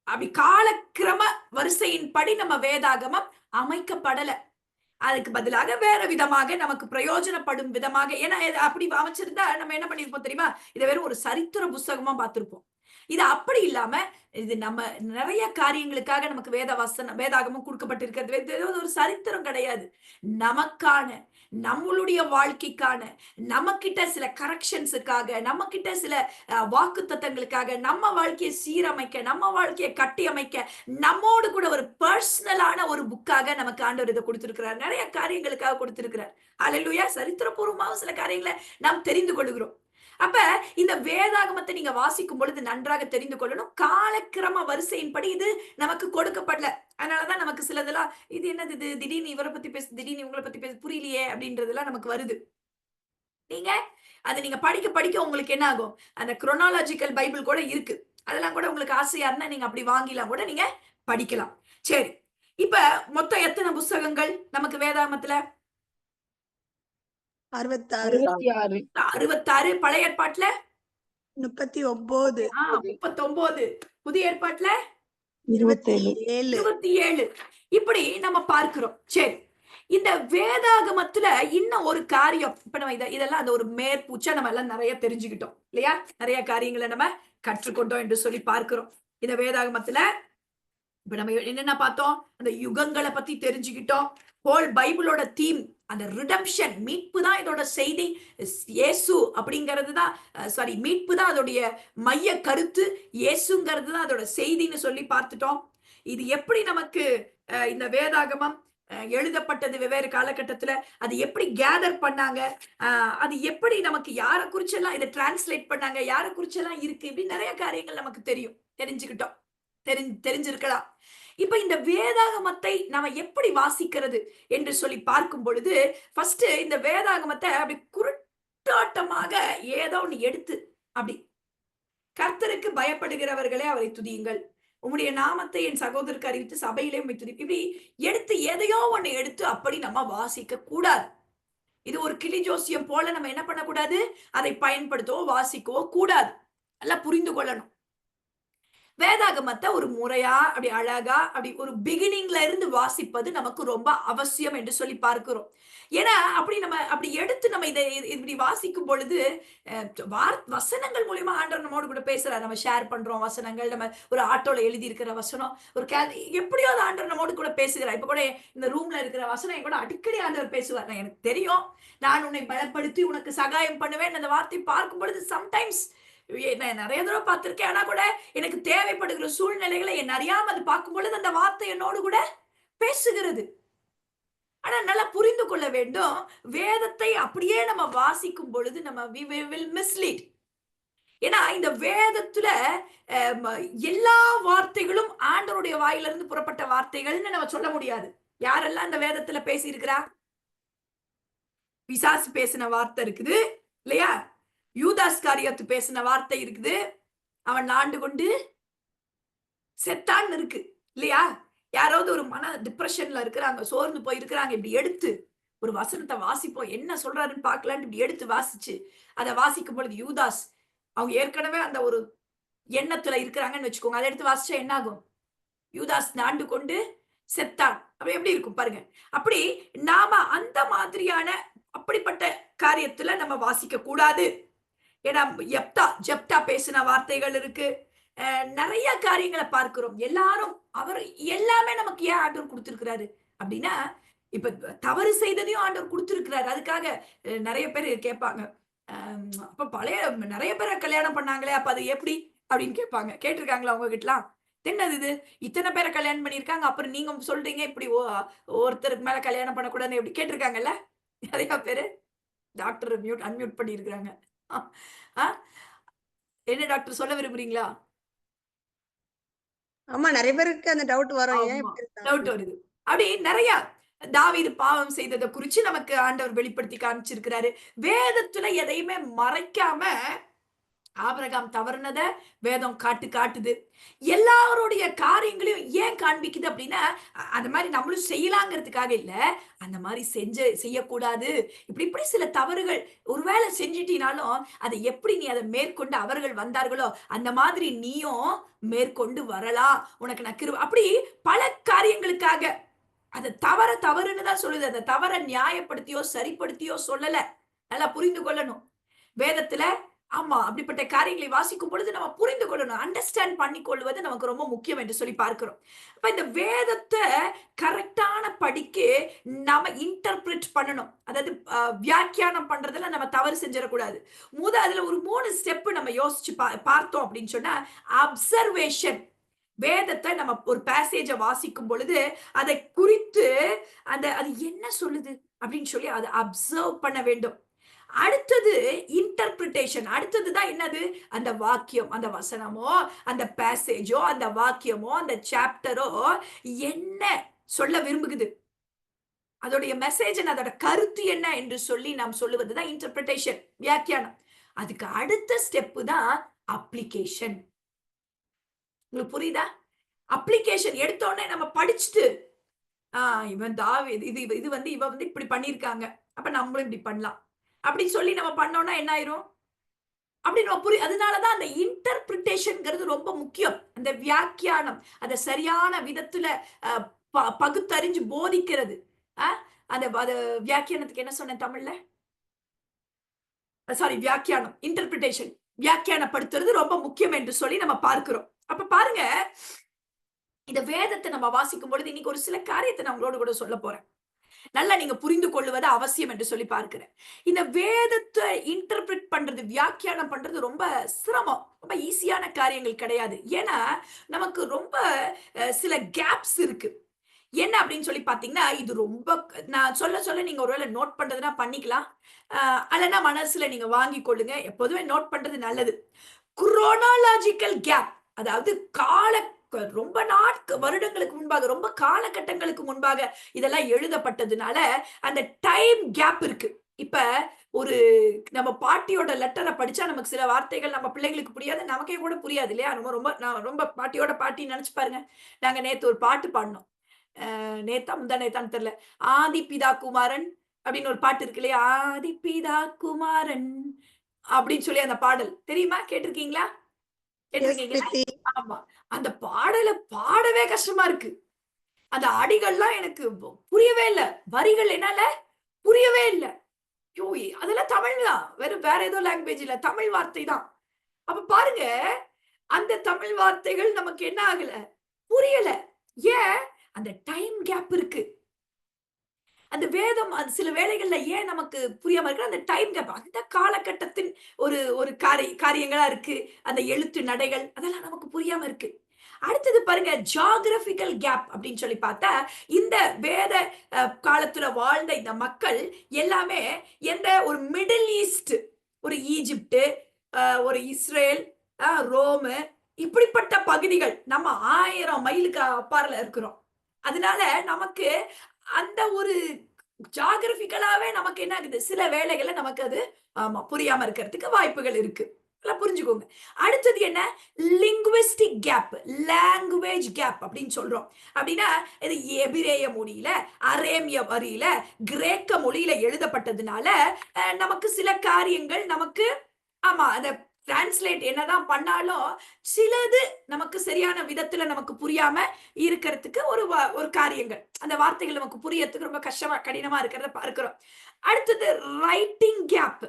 அப்படி காலக்கிரம வரிசையின்படி நம்ம வேதாகமம் அமைக்கப்படல. அதுக்கு பதிலாக வேற விதமாக நமக்கு பிரயோஜனப்படும் விதமாக, ஏன்னா அப்படி அமைச்சிருந்தா நம்ம என்ன பண்ணிருப்போம் தெரியுமா? இதை வெறும் ஒரு சரித்திர புஸ்தகமா பார்த்திருப்போம். இது அப்படி இல்லாம இது நம்ம நிறைய காரியங்களுக்காக நமக்கு வேதாகமும் கொடுக்கப்பட்டிருக்கிறது. இது ஒரு சரித்திரம் கிடையாது. நமக்கான, நம்மளுடைய வாழ்க்கைக்கான, நம்ம கிட்ட சில கரெக்ஷன்ஸுக்காக, நம்ம கிட்ட சில வாக்குத்தத்தங்களுக்காக, நம்ம வாழ்க்கையை சீரமைக்க, நம்ம வாழ்க்கையை கட்டி அமைக்க, நம்மோடு கூட ஒரு பர்சனலான ஒரு புக்காக நமக்கு ஆண்டவர் இதை கொடுத்திருக்கிறார். நிறைய காரியங்களுக்காக கொடுத்திருக்கிறார். அல்லேலூயா. சரித்திரபூர்வமாக சில காரியங்களை நாம் தெரிந்து கொள்கிறோம். அப்ப இந்த வேதாகமத்தை நீங்க வாசிக்கும் பொழுது நன்றாக தெரிந்து கொள்ளணும், காலக்கிரம வரிசையின்படி இது நமக்கு கொடுக்கப்படல. அதனாலதான் நமக்கு சிலதெல்லாம் இது என்னது, இது திடீர்னு இவரை பத்தி பேசு, திடீர்னு இவங்களை பத்தி பேசு, புரியலையே அப்படின்றதெல்லாம் நமக்கு வருது. நீங்க அதை நீங்க படிக்க படிக்க உங்களுக்கு என்ன ஆகும்? அந்த குரோனாலஜிக்கல் பைபிள் கூட இருக்கு. அதெல்லாம் கூட உங்களுக்கு ஆசையா இருந்தா நீங்க அப்படி வாங்கிலாம் கூட நீங்க படிக்கலாம். சரி, இப்ப மொத்தம் எத்தனை புஸ்தகங்கள் நமக்கு வேதாகமத்துல? 66, 66. பழைய ஏற்பாட்டுல 39, 39. புதிய ஏற்பாட்டுல 27. 27. இப்படி நம்ம பார்க்கிறோம். சரி, இந்த வேதாகமத்துல இன்னும் ஒரு காரியம், இப்ப நம்ம இதெல்லாம் அந்த ஒரு மேற்பூச்சா நம்ம எல்லாம் நிறைய தெரிஞ்சுக்கிட்டோம் இல்லையா? நிறைய காரியங்களை நம்ம கற்றுக்கொண்டோம் என்று சொல்லி பார்க்கிறோம். இந்த வேதாகமத்துல இப்ப நம்ம என்னென்ன பார்த்தோம்? அந்த யுகங்களை பத்தி தெரிஞ்சுக்கிட்டோம். ஹோல் பைபிளோட தீம் அந்த ரிடம்ஷன், மீட்பு தான் இதோட செய்தி. இயேசு அப்படிங்கிறது தான், சாரி, மீட்பு தான் அதோடைய மைய கருத்து. இயேசுங்கிறது தான் அதோட செய்தின்னு சொல்லி பார்த்துட்டோம். இது எப்படி நமக்கு இந்த வேதாகமம் எழுதப்பட்டது வெவ்வேறு காலகட்டத்துல, அது எப்படி கேதர் பண்ணாங்க, அது எப்படி நமக்கு யாரை குறிச்செல்லாம் இதை டிரான்ஸ்லேட் பண்ணாங்க, யாரை குறிச்செல்லாம் இருக்கு, இப்படி நிறைய காரியங்கள் நமக்கு தெரிஞ்சுக்கிட்டோம், தெரிஞ்சிருக்கலாம். இப்ப இந்த வேதாகமத்தை நாம எப்படி வாசிக்கிறது என்று சொல்லி பார்க்கும் பொழுது, ஃபர்ஸ்ட் இந்த வேதாகமத்தை அப்படி குருட்டாட்டமாக ஏதோ ஒண்ணு எடுத்து, அப்படி கர்த்தருக்கு பயப்படுகிறவர்களே அவரை துதியுங்கள், உம்முடைய நாமத்தை என் சகோதரருக்கு அறிவித்து சபையிலே உம்மை துதி, இப்படி எடுத்து எதையோ ஒண்ணு எடுத்து அப்படி நம்ம வாசிக்க கூடாது. இது ஒரு கிளி ஜோசியம் போல நம்ம என்ன பண்ணக்கூடாது, அதை பயன்படுத்தவோ வாசிக்கவோ கூடாது. நல்லா புரிந்து கொள்ளணும். வேதாகமத்தை ஒரு முறையா அப்படி அழகா அப்படி ஒரு பிகினிங்ல இருந்து வாசிப்பது நமக்கு ரொம்ப அவசியம் என்று சொல்லி பார்க்கிறோம். ஏன்னா அப்படி நம்ம அப்படி எடுத்து நம்ம இதை இப்படி வாசிக்கும் பொழுது வசனங்கள் மூலியமா ஆண்டவர் நம்மோடு கூட பேசுறாரு. நம்ம ஷேர் பண்றோம் வசனங்கள், நம்ம ஒரு ஆட்டோல எழுதி இருக்கிற வசனம், ஒரு எப்படியோ ஆண்டவர் நம்மோடு கூட பேசுகிறார். இப்ப கூட இந்த ரூம்ல இருக்கிற வசனம் கூட அடிக்கடி ஆண்டவர் பேசுவார். எனக்கு தெரியும், நான் உன்னை பலப்படுத்தி உனக்கு சகாயம் பண்ணுவேன் அந்த வார்த்தை பார்க்கும் பொழுது சம்டைம்ஸ் நான் நிறைய தடவை பார்த்திருக்கேன். ஆனா கூட எனக்கு தேவைப்படுகிற சூழ்நிலைகளை என் அறியாம அது பார்க்கும் பொழுது அந்த வார்த்தை என்னோடு கூட பேசுகிறது. ஆனா நல்லா புரிந்து கொள்ள வேண்டும், வேதத்தை அப்படியே நம்ம வாசிக்கும் பொழுது நம்ம will mislead. ஏன்னா இந்த வேதத்துல எல்லா வார்த்தைகளும் ஆண்டவருடைய வாயிலிருந்து புறப்பட்ட வார்த்தைகள்னு நம்ம சொல்ல முடியாது. யாரெல்லாம் இந்த வேதத்துல பேசி இருக்கிறா? பிசாசு பேசின வார்த்தை இருக்குது இல்லையா? யூதாஸ் காரியத்து பேசின வார்த்தை இருக்குது, அவன் ஆண்டு கொண்டு செத்தான்னு இருக்கு இல்லையா? யாராவது ஒரு மன டிப்ரஷன்ல இருக்கிறாங்க, சோர்ந்து போய் இருக்கிறாங்க, இப்படி எடுத்து ஒரு வசனத்தை வாசிப்போம், என்ன சொல்றாருன்னு பார்க்கலான்னு இப்படி எடுத்து வாசிச்சு அதை வாசிக்கும் பொழுது யூதாஸ் அவங்க ஏற்கனவே அந்த ஒரு எண்ணத்துல இருக்கிறாங்கன்னு வச்சுக்கோங்க, அதை எடுத்து வாசிச்சா என்ன ஆகும்? யூதாஸ் நாண்டு கொண்டு செத்தான். அப்ப எப்படி இருக்கும் பாருங்க. அப்படி நாம அந்த மாதிரியான அப்படிப்பட்ட காரியத்துல நம்ம வாசிக்க கூடாது. ஏன்னா ஜெப்தா பேசின வார்த்தைகள் இருக்கு. நிறைய காரியங்களை பார்க்கிறோம். எல்லாரும் அவர் எல்லாமே நமக்கு ஏன் ஆண்டவர் கொடுத்திருக்கிறாரு அப்படின்னா, இப்ப தவறு செய்ததையும் ஆண்டவர் கொடுத்திருக்கிறாரு. அதுக்காக நிறைய பேர் கேட்பாங்க, அப்ப பழைய நிறைய பேரை கல்யாணம் பண்ணாங்களே, அப்ப அது எப்படி அப்படின்னு கேட்பாங்க. கேட்டிருக்காங்களா உங்ககிட்டலாம்? என்னது இது, இத்தனை பேரை கல்யாணம் பண்ணியிருக்காங்க, அப்புறம் நீங்க சொல்றீங்க இப்படி ஒருத்தருக்கு மேல கல்யாணம் பண்ணக்கூடாதுன்னு எப்படி கேட்டிருக்காங்கல்ல நிறைய பேரு? டாக்டர் அன்மியூட் பண்ணியிருக்கிறாங்க. என்ன டாக்டர் சொல்ல விரும்புறீங்களா? ஆமா, நிறைய பேருக்கு அந்த டவுட் வரும். ஏன் ஆமா, இப்படி இருக்காங்க? டவுட் வருது. அப்படி நிறைய தாவீது பாவம் செய்ததை குறிச்சு நமக்கு ஆண்டவர் வெளிப்படுத்தி காமிச்சிருக்கிறாரு. வேதத்துல எதையுமே மறைக்காம ஆபிரகாம் தவறுனத வேதம் காட்டுது. எல்லாருடைய காரியங்களையும் ஏன் காண்பிக்குது அப்படின்னா, அந்த மாதிரி நம்மளும் செய்யலாங்கிறதுக்காக இல்ல, அந்த மாதிரி செய்யக்கூடாது. இப்படி சில தவறுகள் ஒருவேளை செஞ்சிட்டினாலும் அதை எப்படி நீ அதை மேற்கொண்டு அவர்கள் வந்தார்களோ அந்த மாதிரி நீயும் மேற்கொண்டு வரலாம். உனக்கு நான் அப்படி பல காரியங்களுக்காக அது தவறுன்னு தான் சொல்லுது. அந்த தவறை நியாயப்படுத்தியோ சரிப்படுத்தியோ சொல்லல. நல்லா புரிந்து கொள்ளணும். வேதத்துல ஆமா, அப்படிப்பட்ட காரியங்களை வாசிக்கும் பொழுது நம்ம புரிந்து கொள்ளணும், அண்டர்ஸ்டாண்ட் பண்ணி கொள்வது நமக்கு ரொம்ப முக்கியம் என்று சொல்லி பார்க்கிறோம். அப்ப இந்த வேதத்தை கரெக்டான படிக்கு நாம இன்டர்பிரட் பண்ணணும். அதாவது வியாக்கியானம் பண்றதுல நம்ம தவறு செஞ்சிடக்கூடாது. அதுல ஒரு 3 ஸ்டெப் நம்ம யோசிச்சு பார்த்தோம் அப்படின்னு சொன்னா, அப்சர்வேஷன். வேதத்தை நம்ம ஒரு பேசேஜை வாசிக்கும் பொழுது அதை குறித்து அது என்ன சொல்லுது அப்படின்னு சொல்லி அதை அப்சர்வ் பண்ண வேண்டும். அடுத்தது இன்டர்பிரிட்டேஷன். அடுத்ததுதான் என்னது? அந்த வாக்கியம், அந்த வசனமோ அந்த பேசேஜோ அந்த வாக்கியமோ அந்த சாப்டரோ என்ன சொல்ல விரும்புகுது, அதோடைய மெசேஜ், அதோட கருத்து என்ன என்று சொல்லி நாம் சொல்லுவதுதான் இன்டர்பிரிட்டேஷன், வியாக்கியானம். அதுக்கு அடுத்த ஸ்டெப் தான் அப்ளிகேஷன். உங்களுக்கு புரியுதா? அப்ளிகேஷன் எடுத்தோடனே நம்ம படிச்சுட்டு இவன் இது வந்து இவ வந்து இப்படி பண்ணிருக்காங்க, அப்ப நம்மளும் இப்படி பண்ணலாம் அப்படின்னு சொல்லி நம்ம பண்ணோம்னா என்ன ஆயிரும்? அப்படி நம்ம அதனாலதான் அந்த இன்டர்பிரிட்டேஷன்ங்கிறது ரொம்ப முக்கியம். அந்த வியாக்கியானம் அதை சரியான விதத்துல பகுத்தறிஞ்சு போதிக்கிறது. அந்த வியாக்கியானத்துக்கு என்ன சொன்னேன் தமிழ்ல? சாரி, வியாக்கியானம், இன்டர்பிரிட்டேஷன், வியாக்கியானப்படுத்துறது ரொம்ப முக்கியம் என்று சொல்லி நம்ம பார்க்கிறோம். அப்ப பாருங்க, இந்த வேதத்தை நம்ம வாசிக்கும் பொழுது இன்னைக்கு ஒரு சில காரியத்தை நான் உங்களோட கூட சொல்ல போறேன். நல்லா நீங்க புரிந்து கொள்வது அவசியம் என்று சொல்லி பார்க்கிறேன். இந்த வேதத்தை இன்டர்பிரட் பண்றது, வியாக்கியானம் பண்றது ரொம்ப சிரமம், ரொம்ப ஈஸியான காரியங்கள் கிடையாது. ஏன்னா நமக்கு ரொம்ப சில கேப்ஸ் இருக்கு. என்ன அப்படின்னு சொல்லி பாத்தீங்கன்னா, இது ரொம்ப நான் சொல்ல நீங்க ஒருவேளை நோட் பண்றதுன்னா பண்ணிக்கலாம், அல்லனா மனசுல நீங்க வாங்கி கொள்ளுங்க. எப்போதுமே நோட் பண்றது நல்லது. குரோனாலாஜிக்கல் கேப், அதாவது ரொம்ப வருடங்களுக்கு முன்பாக, ரொம்ப காலகட்டங்களுக்கு முன்பாக இதெல்லாம் எழுதப்பட்டதுனால அந்த டைம் கேப் இருக்கு. இப்ப ஒரு நம்ம பாட்டியோட லெட்டரை படிச்சா நமக்கு சில வார்த்தைகள் நம்ம பிள்ளைங்களுக்கு புரியாது, நமக்கே கூட புரியாது இல்லையா? ரொம்ப பாட்டியோட பாட்டி நினைச்சு பாருங்க. நாங்க நேத்து ஒரு பாட்டு பாடினோம், நேத்தான்னு தெரியல, ஆதி பிதா குமாரன் அப்படின்னு ஒரு பாட்டு இருக்கு இல்லையா? ஆதி பிதா குமாரன் அப்படின்னு சொல்லி அந்த பாடல் தெரியுமா? கேட்டிருக்கீங்களா? ஆமா, அந்த பாடலை பாடவே கஷ்டமா இருக்கு. அந்த அடிகள்லாம் எனக்கு புரியவே இல்ல, வரிகள் என்னால புரியவே இல்ல. அதெல்லாம் தமிழ் தான், வேற ஏதோ லாங்குவேஜ் இல்ல, தமிழ் வார்த்தை தான். அப்ப பாருங்க, அந்த தமிழ் வார்த்தைகள் நமக்கு என்ன ஆகல, புரியல. ஏன்? அந்த டைம் கேப் இருக்கு. அந்த வேதம் அது சில வேளைகள்ல ஏன் நமக்கு புரியாம இருக்கு? அந்த டைம் கேப், அந்த காலகட்டத்தின் ஒரு காரியங்களா இருக்கு. அந்த எழுத்து நடைகள் அதெல்லாம் நமக்கு புரியாம இருக்கு. அடுத்தது பாருங்க, ஜியோகிராபிக்கல் கேப் அப்படின்னு சொல்லி பார்த்தா, இந்த வேத காலத்துல வாழ்ந்த இந்த மக்கள் எல்லாமே எந்த ஒரு மிடில் ஈஸ்ட், ஒரு ஈஜிப்ட், ஒரு இஸ்ரேல், ரோமு, இப்படிப்பட்ட பகுதிகள். நம்ம 1000 மைலுக்கு அப்பாறல இருக்கிறோம். அதனால நமக்கு அந்த ஒரு ஜியோகிராபிக்கலாவே நமக்கு என்ன ஆகுது, சில வேளைகள்ல நமக்கு அது ஆமா புரியாம இருக்கிறதுக்கு வாய்ப்புகள் இருக்கு. எல்லாம் புரிஞ்சுக்கோங்க. அடுத்தது என்ன? லிங்குவிஸ்டிக் கேப், லாங்குவேஜ் கேப் அப்படின்னு சொல்றோம். அப்படின்னா இது எபிரேய மொழியில, அரேமிய மொழியில, கிரேக்க மொழியில எழுதப்பட்டதுனால நமக்கு சில காரியங்கள் நமக்கு ஆமா அத டிரான்ஸ்லேட் என்னதான் பண்ணாலும் சிலது நமக்கு சரியான விதத்துல நமக்கு புரியாம இருக்கிறதுக்கு ஒரு காரியங்கள். அந்த வார்த்தைகள் நமக்கு புரியறதுக்கு ரொம்ப கஷ்டமா, கடினமா இருக்கிறத பார்க்கிறோம். அடுத்தது ரைட்டிங் கேப்.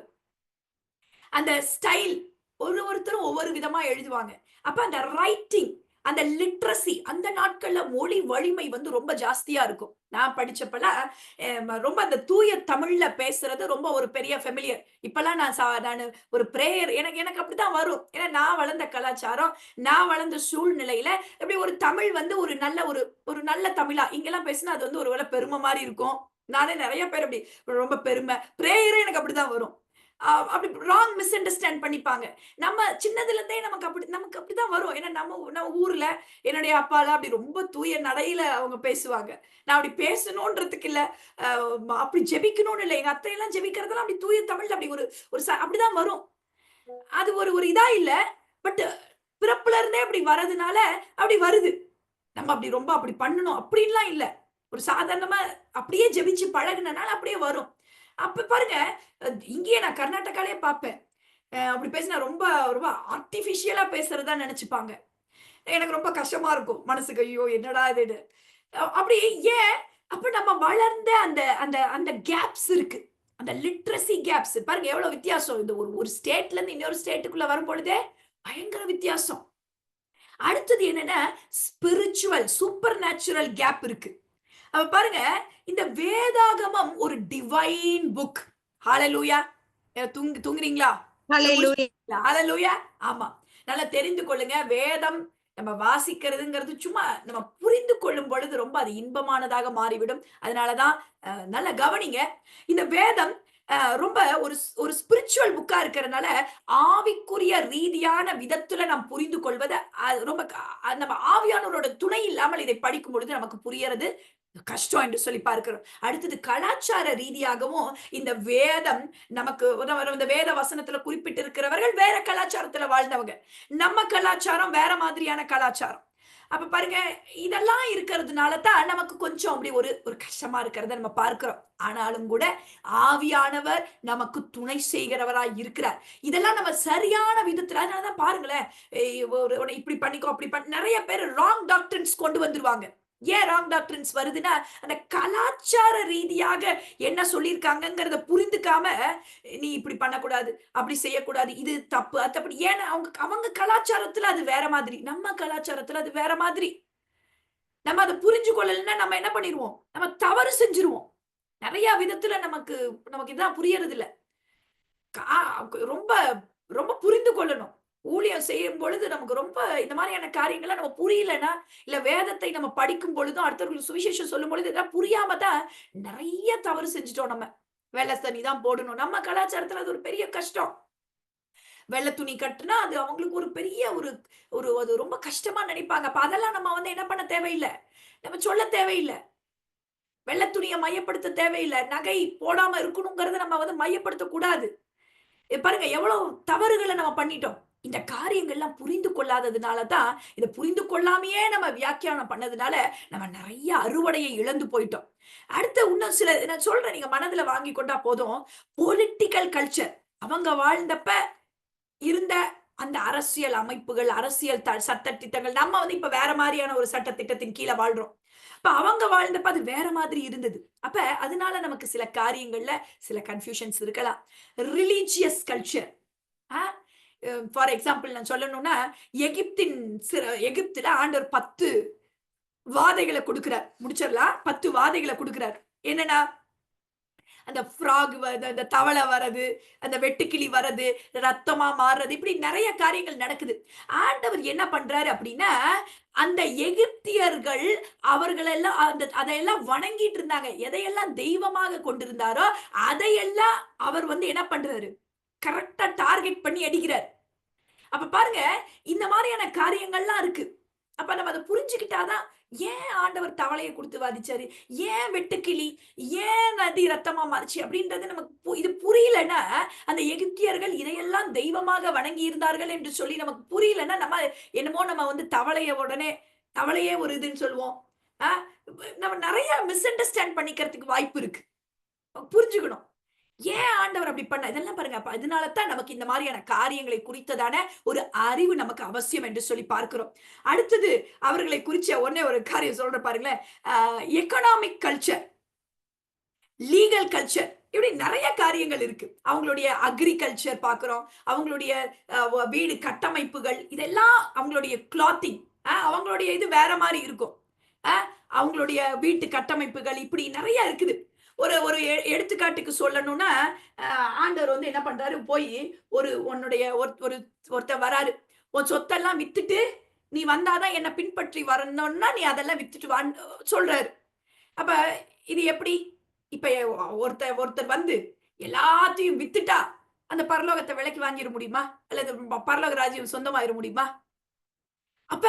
அந்த ஸ்டைல் ஒருத்தரும் ஒவ்வொரு விதமா எழுதுவாங்க. அப்ப அந்த ரைட்டிங், அந்த லிட்ரசி அந்த நாட்கள்ல மொழி வலிமை வந்து ரொம்ப ஜாஸ்தியா இருக்கும். நான் படிச்சப்பலாம் ரொம்ப அந்த தூய தமிழ்ல பேசுறது ரொம்ப ஒரு பெரிய ஃபெமிலியர். இப்பலாம் நானு ஒரு பிரேயர் எனக்கு எனக்கு அப்படித்தான் வரும். ஏன்னா நான் வளர்ந்த கலாச்சாரம், நான் வளர்ந்த சூழ்நிலையில இப்படி ஒரு தமிழ் வந்து ஒரு நல்ல தமிழா இங்கலாம் பேசினா அது வந்து ஒரு வேளை பெருமை மாரி இருக்கும். நானே நெறைய பேர் அப்படி ரொம்ப பெருமை. பிரேயரே எனக்கு அப்படிதான் வரும். அப்படி ராங் மிஸ் அண்டர்ஸ்டாண்ட் பண்ணிப்பாங்க. நம்ம சின்னதுல இருந்தே நமக்கு அப்படிதான் வரும். ஏன்னா நம்ம ஊர்ல என்னுடைய அப்பாலாம் அப்படி ரொம்ப தூய நடையில அவங்க பேசுவாங்க. நான் அப்படி பேசணுன்றதுக்கு இல்ல. அ அப்படி ஜெபிக்கணும்னு இல்ல. எங்க அத்தையெல்லாம் ஜெபிக்கிறதெல்லாம் அப்படி தூய தமிழ்ல அப்படி ஒரு ஒரு அப்படிதான் வரும். அது ஒரு இதா இல்ல. பட் பிறப்புல இருந்தே அப்படி வரதுனால அப்படி வருது. நம்ம அப்படி பண்ணணும் அப்படின்லாம் இல்ல. ஒரு சாதாரணமா அப்படியே ஜெபிச்சு பழகுனனால அப்படியே வரும். அப்ப பாருங்க, இங்கேயே நான் கர்நாடகாலயே பார்ப்பேன். அப்படி பேசினா ரொம்ப ரொம்ப ஆர்டிபிஷியலா பேசுறதா நெனச்சுப்பாங்க. எனக்கு ரொம்ப கஷ்டமா இருக்கும். மனசுக்கு ஐயோ! என்னடா இதுன்னு. அப்படி ஏன்? அப்ப நம்ம வளர்ந்த அந்த அந்த அந்த கேப்ஸ் இருக்கு. அந்த லிட்ரசி கேப்ஸ் பாருங்க எவ்வளவு வித்தியாசம். இது ஒரு ஒரு ஸ்டேட்ல இருந்து இன்னொரு ஸ்டேட்டுக்குள்ள வரும்பொழுதே பயங்கர வித்தியாசம். அடுத்தது என்னன்னா, ஸ்பிரிச்சுவல் சூப்பர் நேச்சுரல் கேப் இருக்கு. அப்ப பாருங்க, இந்த வேதாகமம் ஒரு டிவைன் புக். ஹalleluya. தூங்குறீங்களா? இல்ல ஹalleluya. முழிச்சிட்டீங்களா? ஹalleluya. ஆமா. நல்லா தெரிந்து கொள்ளுங்க. வேதம் நம்ம வாசிக்கிறதுங்கிறது சும்மா நம்ம புரிந்து கொள்ளும் பொழுது ரொம்ப அது இன்பமானதாக மாறிவிடும். அதனால தான் நல்லா கவனிங்க. இந்த வேதம் ரொம்ப ஒரு ஸ்பிரிச்சுவல் புக்கா இருக்கிறனால, ஆவிக்குரிய ரீதியான விதத்துல நாம் புரிந்து கொள்வத ரொம்ப நம்ம ஆவியானவரோட துணை இல்லாமல் இதை படிக்கும் பொழுது நமக்கு புரியறது கஷ்டம் என்று சொல்லி பார்க்கிறோம். அடுத்தது கலாச்சார ரீதியாகவும் இந்த வேதம் நமக்கு இந்த வேத வசனத்துல குறிப்பிட்டிருக்கிறவர்கள் வேற கலாச்சாரத்துல வாழ்ந்தவங்க. நம்ம கலாச்சாரம் வேற மாதிரியான கலாச்சாரம். அப்ப பாருங்க, இதெல்லாம் இருக்கிறதுனால தான் நமக்கு கொஞ்சம் அப்படி ஒரு கஷ்டமா இருக்கிறத நம்ம பார்க்கிறோம். ஆனாலும் கூட ஆவியானவர் நமக்கு துணை செய்கிறவராய் இருக்கிறார். இதெல்லாம் நம்ம சரியான விதத்துல அதனால தான் பாருங்களேன், இப்படி பண்ணிக்கோ அப்படி நெறைய பேர் ராங் டாக்டரின்ஸ் கொண்டு வந்துருவாங்க. ஏன் ராங் டாக்டரின்ஸ் வருதுன்னா, அந்த கலாச்சார ரீதியாக என்ன சொல்லியிருக்காங்கங்கிறத புரிந்துக்காம, நீ இப்படி பண்ணக்கூடாது, அப்படி செய்யக்கூடாது, இது தப்பு, அது தப்பு. ஏன்னா அவங்க கலாச்சாரத்துல அது வேற மாதிரி. நம்ம கலாச்சாரத்துல அது வேற மாதிரி. நம்ம அத புரிஞ்சு கொள்ளலன்னா நம்ம என்ன பண்ணிருவோம்? நம்ம தவறு செஞ்சுருவோம். நெறைய விதத்துல நமக்கு நமக்கு இதான் புரியறதில்ல. கா ரொம்ப ரொம்ப புரிந்து கொள்ளணும். ஊழியம் செய்யும் பொழுது நமக்கு ரொம்ப இந்த மாதிரியான காரியங்கள்லாம் நம்ம புரியலன்னா, இல்ல வேதத்தை நம்ம படிக்கும் பொழுதும், அடுத்தவர்களுக்கு சுவிசேஷம் சொல்லும் பொழுது இதெல்லாம் புரியாம தான் நெறைய தவறு செஞ்சுட்டோம் நம்ம. வெள்ள தண்ணி தான் போடணும். நம்ம கலாச்சாரத்துல அது ஒரு பெரிய கஷ்டம். வெள்ள துணி கட்டுனா, அது அவங்களுக்கு ஒரு பெரிய ஒரு ஒரு அது ரொம்ப கஷ்டமா நெனைப்பாங்க. அப்ப அதெல்லாம் நம்ம வந்து என்ன பண்ண தேவையில்ல. நம்ம சொல்ல தேவையில்ல. வெள்ள துணிய மையப்படுத்த தேவையில்ல. நகை போடாம இருக்கணுங்கிறத நம்ம வந்து மையப்படுத்தக் கூடாது. பாருங்க எவ்வளவு தவறுகள நம்ம பண்ணிட்டோம். இந்த காரியங்கள்லாம் புரிந்து கொள்ளாததுனால தான், இத புரிந்து கொள்ளாமயே நம்ம வியாக்கியானம் பண்ணதுனால, நம்ம நெறைய அறுவடைய இழந்து போயிட்டோம். அடுத்து இன்னும் சில நான் சொல்றேன் நீங்க மனதுல வாங்கிக் கொண்டா போதும். Political culture. அவங்க வாழ்ந்தப்ப இருந்த அந்த அரசியல் அமைப்புகள், அரசியல் சட்ட திட்டங்கள் நம்ம வந்து இப்ப வேற மாரியான ஒரு சட்ட திட்டத்தின் கீழ வாழ்றோம். அப்ப அவங்க வாழ்ந்தப்ப அது வேற மாதிரி இருந்தது. அப்ப அதனால நமக்கு சில காரியங்கள்ல சில கன்ஃப்யூஷன்ஸ் இருக்கலாம். Religious culture. Ah for example நான் சொல்லணும்னா, எகிப்துல ஆண்டவர் 10 வாதைகள குடுக்கிறார். முடிச்சிரலாம். 10 வாதைகள குடுக்கிறார். என்னன்னா, அந்த ஃப்ராக் அந்த தவளை வரது, அந்த வெட்டுக்கிளி வரது, ரத்தமா மாறுறது, இப்படி நெறைய காரியங்கள் நடக்குது. ஆண்டவர் என்ன பண்றாரு அப்படின்னா, அந்த எகிப்தியர்கள் அவர்களெல்லாம் அதையெல்லாம் வணங்கிட்டு இருந்தாங்க. எதையெல்லாம் தெய்வமாக கொண்டிருந்தாரோ, அதையெல்லாம் அவர் வந்து என்ன பண்றாரு? கரெக்ட்டா டார்கெட் பண்ணி அடிக்கிறார். அப்ப பாருங்க, இந்த மாரியான காரியங்கள்லாம் இருக்கு. அப்ப நம்ம அதை புரிஞ்சுக்கிட்டாதான் ஏன் ஆண்டவர் தவளையை கொடுத்து வாதிச்சாரு, ஏன் வெட்டுக்கிளி, ஏன் நதி ரத்தமா மாறுச்சு அப்படின்றது நமக்கு இது புரியலன்னா, அந்த எகிப்தியர்கள் இதையெல்லாம் தெய்வமாக வணங்கி இருந்தார்கள் என்று சொல்லி நமக்கு புரியலன்னா, நம்ம என்னமோ நம்ம வந்து தவளைய உடனே தவளையே ஒரு இதுன்னு சொல்லுவோம். ஆ நம்ம நெறைய மிஸ் அண்டர்ஸ்டாண்ட் பண்ணிக்கிறதுக்கு வாய்ப்பு இருக்கு. புரிஞ்சுக்கணும். ஏன் ஆண்டவர் அப்படி பண்ண இதெல்லாம் பாருங்க. அப்ப அதனால தான் நமக்கு இந்த மாதிரியான காரியங்களை குறித்ததான ஒரு அறிவு நமக்கு அவசியம் என்று சொல்லி பார்க்கிறோம். அடுத்தது அவர்களை குறிச்ச ஒண்ணே ஒரு காரியம் சொல்றேன் பாருங்களேன். எக்கனாமிக் கல்ச்சர், லீகல் கல்ச்சர் இப்படி நெறைய காரியங்கள் இருக்கு. அவங்களுடைய அக்ரிகல்ச்சர் பார்க்கிறோம். அவங்களுடைய வீடு கட்டமைப்புகள் இதெல்லாம் அவங்களுடைய கிளாத்திங் அவங்களுடைய இது வேற மாரி இருக்கும். அ அவங்களுடைய வீட்டு கட்டமைப்புகள் இப்படி நெறைய இருக்குது. ஒரு ஒரு எடுத்துக்காட்டுக்கு சொல்லணும்னா, ஆண்டவர் வந்து என்ன பண்றாரு, போய் உன்னுடைய ஒருத்தர் வராரு. உன் சொத்தெல்லாம் வித்துட்டு, நீ வந்தா தான் என்ன பின்பற்றி வரணும்னா, நீ அதெல்லாம் வித்துட்டு வான்னு சொல்றாரு. அப்ப இது எப்படி? இப்ப ஒருத்தர் வந்து எல்லாத்தையும் வித்துட்டா, அந்த பரலோகத்த விலைக்கு வாங்கிற முடியுமா? அல்லது பரலோக ராஜ்யம் சொந்தமாயிர முடியுமா? அப்ப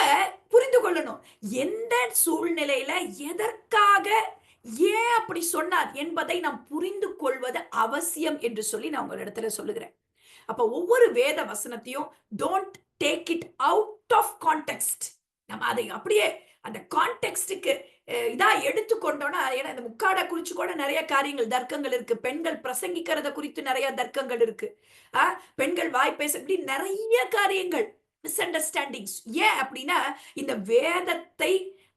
புரிந்து கொள்ளணும். எந்த சூழ்நிலையில எதற்காக ஏன் அப்படி சொன்னார் என்பதை நாம் புரிந்து கொள்வது அவசியம் என்று சொல்லி நான் உங்களிடத்துல சொல்லுகிறேன். அப்ப ஒவ்வொரு வேத வசனத்தையும் don't take it out of context. நம்ம அதை அப்படியே அந்த கான்டெக்ஸ்டுக்கு இதா எடுத்துக்கொண்டோம்னா, ஏன்னா இந்த முக்காட குறிச்சு கூட நிறைய காரியங்கள் தர்க்கங்கள் இருக்கு. பெண்கள் பிரசங்கிக்கிறத குறித்து நிறைய தர்க்கங்கள் இருக்கு. பெண்கள் வாய் பேச இப்படி நிறைய காரியங்கள் மிஸ் அண்டர்ஸ்டாண்டிங்ஸ். ஏன் அப்படின்னா இந்த வேதத்தை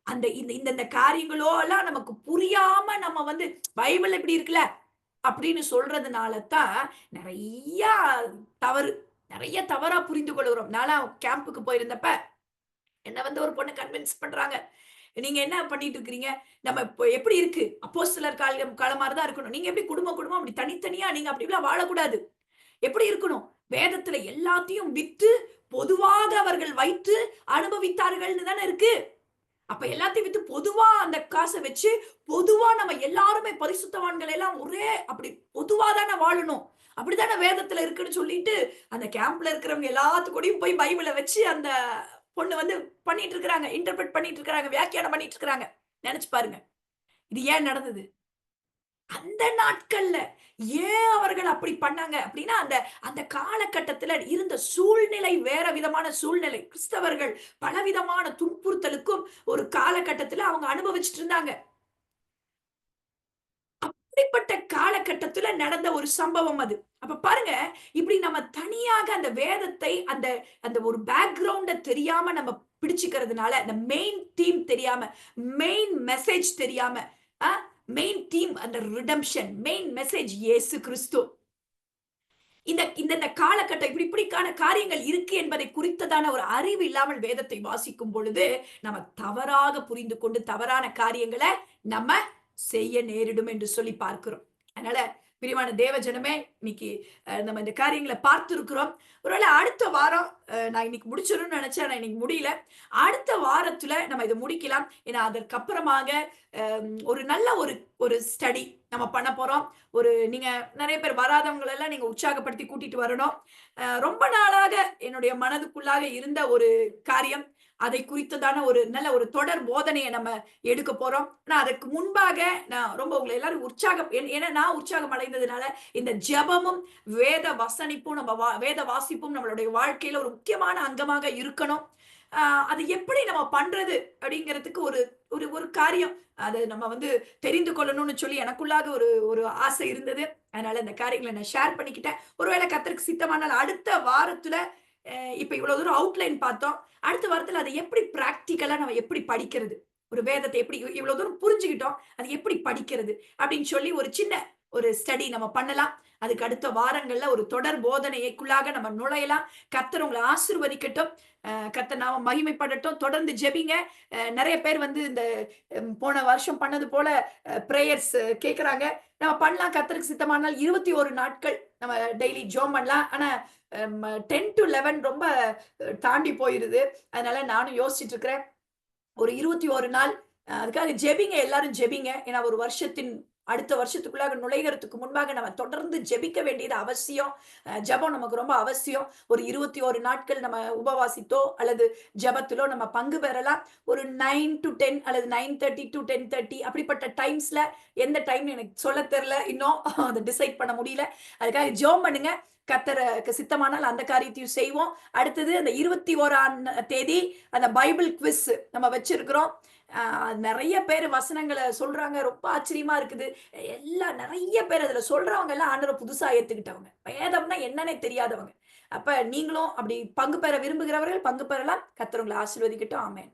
அந்த இந்த காரியங்களோ எல்லாம் நமக்கு புரியாம நம்ம வந்து பைபிள் எப்படி இருக்குல்ல அப்படின்னு சொல்றதுனால தான் நிறைய தவறு, நிறைய தவறா புரிந்து கொள்கிறோம். நான்லாம் கேம்புக்கு போயிருந்தப்ப என்ன வந்து ஒரு பொண்ணு கன்வின்ஸ் பண்றாங்க. நீங்க என்ன பண்ணிட்டு இருக்கீங்க? நம்ம இப்போ எப்படி இருக்கு? அப்போஸ்தலர் காலம் மாதிரி தான் இருக்கணும். நீங்க எப்படி குடும்பம் அப்படி தனித்தனியா நீங்க அப்படி எல்லாம் வாழக்கூடாது. எப்படி இருக்கணும்? வேதத்துல எல்லாத்தையும் வித்து பொதுவாக அவர்கள் வைத்து அனுபவித்தார்கள்னு தானே இருக்கு. அப்ப எல்லாத்தையும் வித்து பொதுவா அந்த காசை வச்சு பொதுவா நம்ம எல்லாருமே பரிசுத்தவான்கள் எல்லாம் ஒரே அப்படி பொதுவா தானே வாழணும். அப்படித்தானே வேதத்துல இருக்குன்னு சொல்லிட்டு அந்த கேம்ப்ல இருக்கிறவங்க எல்லாத்துக்கூடயும் போய் பைபிளை வச்சு அந்த பொண்ணு வந்து பண்ணிட்டு இருக்காங்க, இன்டர்பிரட் பண்ணிட்டு இருக்காங்க, வியாக்கியானம் பண்ணிட்டு இருக்காங்க. நினைச்சு பாருங்க. இது ஏன் நடந்தது? அந்த நாட்கள்ல ஏன் அவர்கள் அப்படி பண்ணாங்க அப்படின்னா, அந்த அந்த காலகட்டத்துல இருந்த சூழ்நிலை வேற விதமான சூழ்நிலை. கிறிஸ்தவர்கள் பலவிதமான துன்புறுத்தலுக்கும் ஒரு காலகட்டத்துல அவங்க அனுபவிச்சுட்டு இருந்தாங்க. அப்படிப்பட்ட காலகட்டத்துல நடந்த ஒரு சம்பவம் அது. அப்ப பாருங்க, இப்படி நம்ம தனியாக அந்த வேதத்தை அந்த அந்த ஒரு பேக்ரவுண்ட தெரியாம நம்ம பிடிச்சுக்கிறதுனால, அந்த மெயின் தீம் தெரியாம, மெயின் மெசேஜ் தெரியாம, மெயின் தீம் அந்த ரிடெம்ப்ஷன், மெயின் மெசேஜ் இயேசு கிறிஸ்து. இந்த காலகட்டம் இப்படிக்கான காரியங்கள் இருக்கு என்பதை குறித்ததான ஒரு அறிவு இல்லாமல் வேதத்தை வாசிக்கும் பொழுது, நம்ம தவறாக புரிந்து கொண்டு தவறான காரியங்களை நம்ம செய்ய நேரிடும் என்று சொல்லி பார்க்கிறோம். அதனால பிரியமான தேவ ஜனமே, இன்னைக்கு நம்ம இந்த காரியங்களை பார்த்திருக்கிறோம். ஒருவேளை அடுத்த வாரம் நான் இன்னைக்கு முடிச்சிடணும்னு நினைச்சேன், ஆனா இன்னைக்கு முடியல. அடுத்த வாரத்துல நம்ம இதை முடிக்கலாம். ஏன்னா அதற்கப்புறமாக ஒரு நல்ல ஒரு ஸ்டடி நம்ம பண்ண போறோம். நீங்க நிறைய பேர் வராதவங்களை எல்லாம் நீங்க உற்சாகப்படுத்தி கூட்டிட்டு வரணும். ரொம்ப நாளாக என்னுடைய மனதுக்குள்ளாக இருந்த ஒரு காரியம், அதை குறித்ததான ஒரு நல்ல ஒரு தொடர் போதனையை நம்ம எடுக்க போறோம். ஆனா அதற்கு முன்பாக நான் ரொம்ப உங்களை எல்லாரும் ஏன்னா நான் உற்சாகம் அடைந்ததுனால இந்த ஜெபமும் வேத வசனிப்பும் வேத வாசிப்பும் நம்மளுடைய வாழ்க்கையில ஒரு முக்கியமான அங்கமாக இருக்கணும். அது எப்படி நம்ம பண்றது அப்படிங்கிறதுக்கு ஒரு காரியம் அதை நம்ம வந்து தெரிந்து கொள்ளணும்னு சொல்லி எனக்குள்ளாக ஒரு ஆசை இருந்தது. அதனால இந்த காரியங்களை நான் ஷேர் பண்ணிக்கிட்டேன். ஒருவேளை கர்த்தருக்கு சித்தமானால் அடுத்த வாரத்துல இப்ப இவ்வளவு தூரம் அவுட்லைன் பார்த்தோம். அடுத்த வாரத்துல அதை எப்படி பிராக்டிக்கலா நம்ம எப்படி படிக்கிறது, ஒரு வேதத்தை எப்படி இவ்வளவு தூரம் புரிஞ்சுக்கிட்டோம், அது எப்படி படிக்கிறது அப்படின்னு சொல்லி ஒரு சின்ன ஒரு ஸ்டடி நம்ம பண்ணலாம். அதுக்கு அடுத்த வாரங்கள்ல ஒரு தொடர் போதனைக்குள்ளாக நம்ம நுழையலாம். கர்த்தர் உங்களை ஆசீர்வதிக்கட்டும். கர்த்தர் நாம மகிமைப்படட்டும். தொடர்ந்து ஜெபிங்க. நிறைய பேர் வந்து இந்த போன வருஷம் பண்ணது போல பிரேயர்ஸ் கேட்கறாங்க. நம்ம பண்ணலாம். கர்த்தருக்கு சித்தமானால் 21 நாட்கள் நம்ம டெய்லி ஜெபம் பண்ணலாம். ஆனா 10 to 11 ரொம்ப தாண்டி போயிருது. அதனால நானும் யோசிச்சுட்டு இருக்கிறேன். ஒரு 21 நாள் அதுக்காக ஜெபிங்க, எல்லாரும் ஜெபிங்க. ஏன்னா ஒரு வருஷத்தின் அடுத்த வருஷத்துக்குள்ளாக நுழைகிறதுக்கு முன்பாக நம்ம தொடர்ந்து ஜெபிக்க வேண்டியது அவசியம். ஜெபம் நமக்கு ரொம்ப அவசியம். ஒரு 21 நாட்கள் நம்ம உபவாசித்தோ அல்லது ஜெபத்திலோ நம்ம பங்கு பெறலாம். ஒரு 9 to 10 அல்லது 9:30 to 10:30 அப்படிப்பட்ட டைம்ஸ்ல எந்த டைம் எனக்கு சொல்ல தெரியல. இன்னும் அத டிசைட் பண்ண முடியல. அதுக்காக ஜெபம் பண்ணுங்க. கர்த்தருக்கு சித்தமானால் அந்த காரியத்தையும் செய்வோம். அடுத்தது அந்த 21ஆம் தேதி அந்த பைபிள் குவிஸ் நம்ம வச்சிருக்கிறோம். நெறைய பேர் வசனங்கள சொல்றாங்க. ரொம்ப ஆச்சரியமா இருக்குது. நெறைய பேர் அதுல சொல்றவங்க எல்லாம் ஆண்டவர புதுசா ஏத்துக்கிட்டவங்க. வேதம்னா என்னன்னே தெரியாதவங்க. அப்ப நீங்களும் அப்படி பங்கு பெற விரும்புகிறவர்கள் பங்கு பெறலாம். கர்த்தர் உங்கள ஆசீர்வதிக்கட்டும். ஆமென்.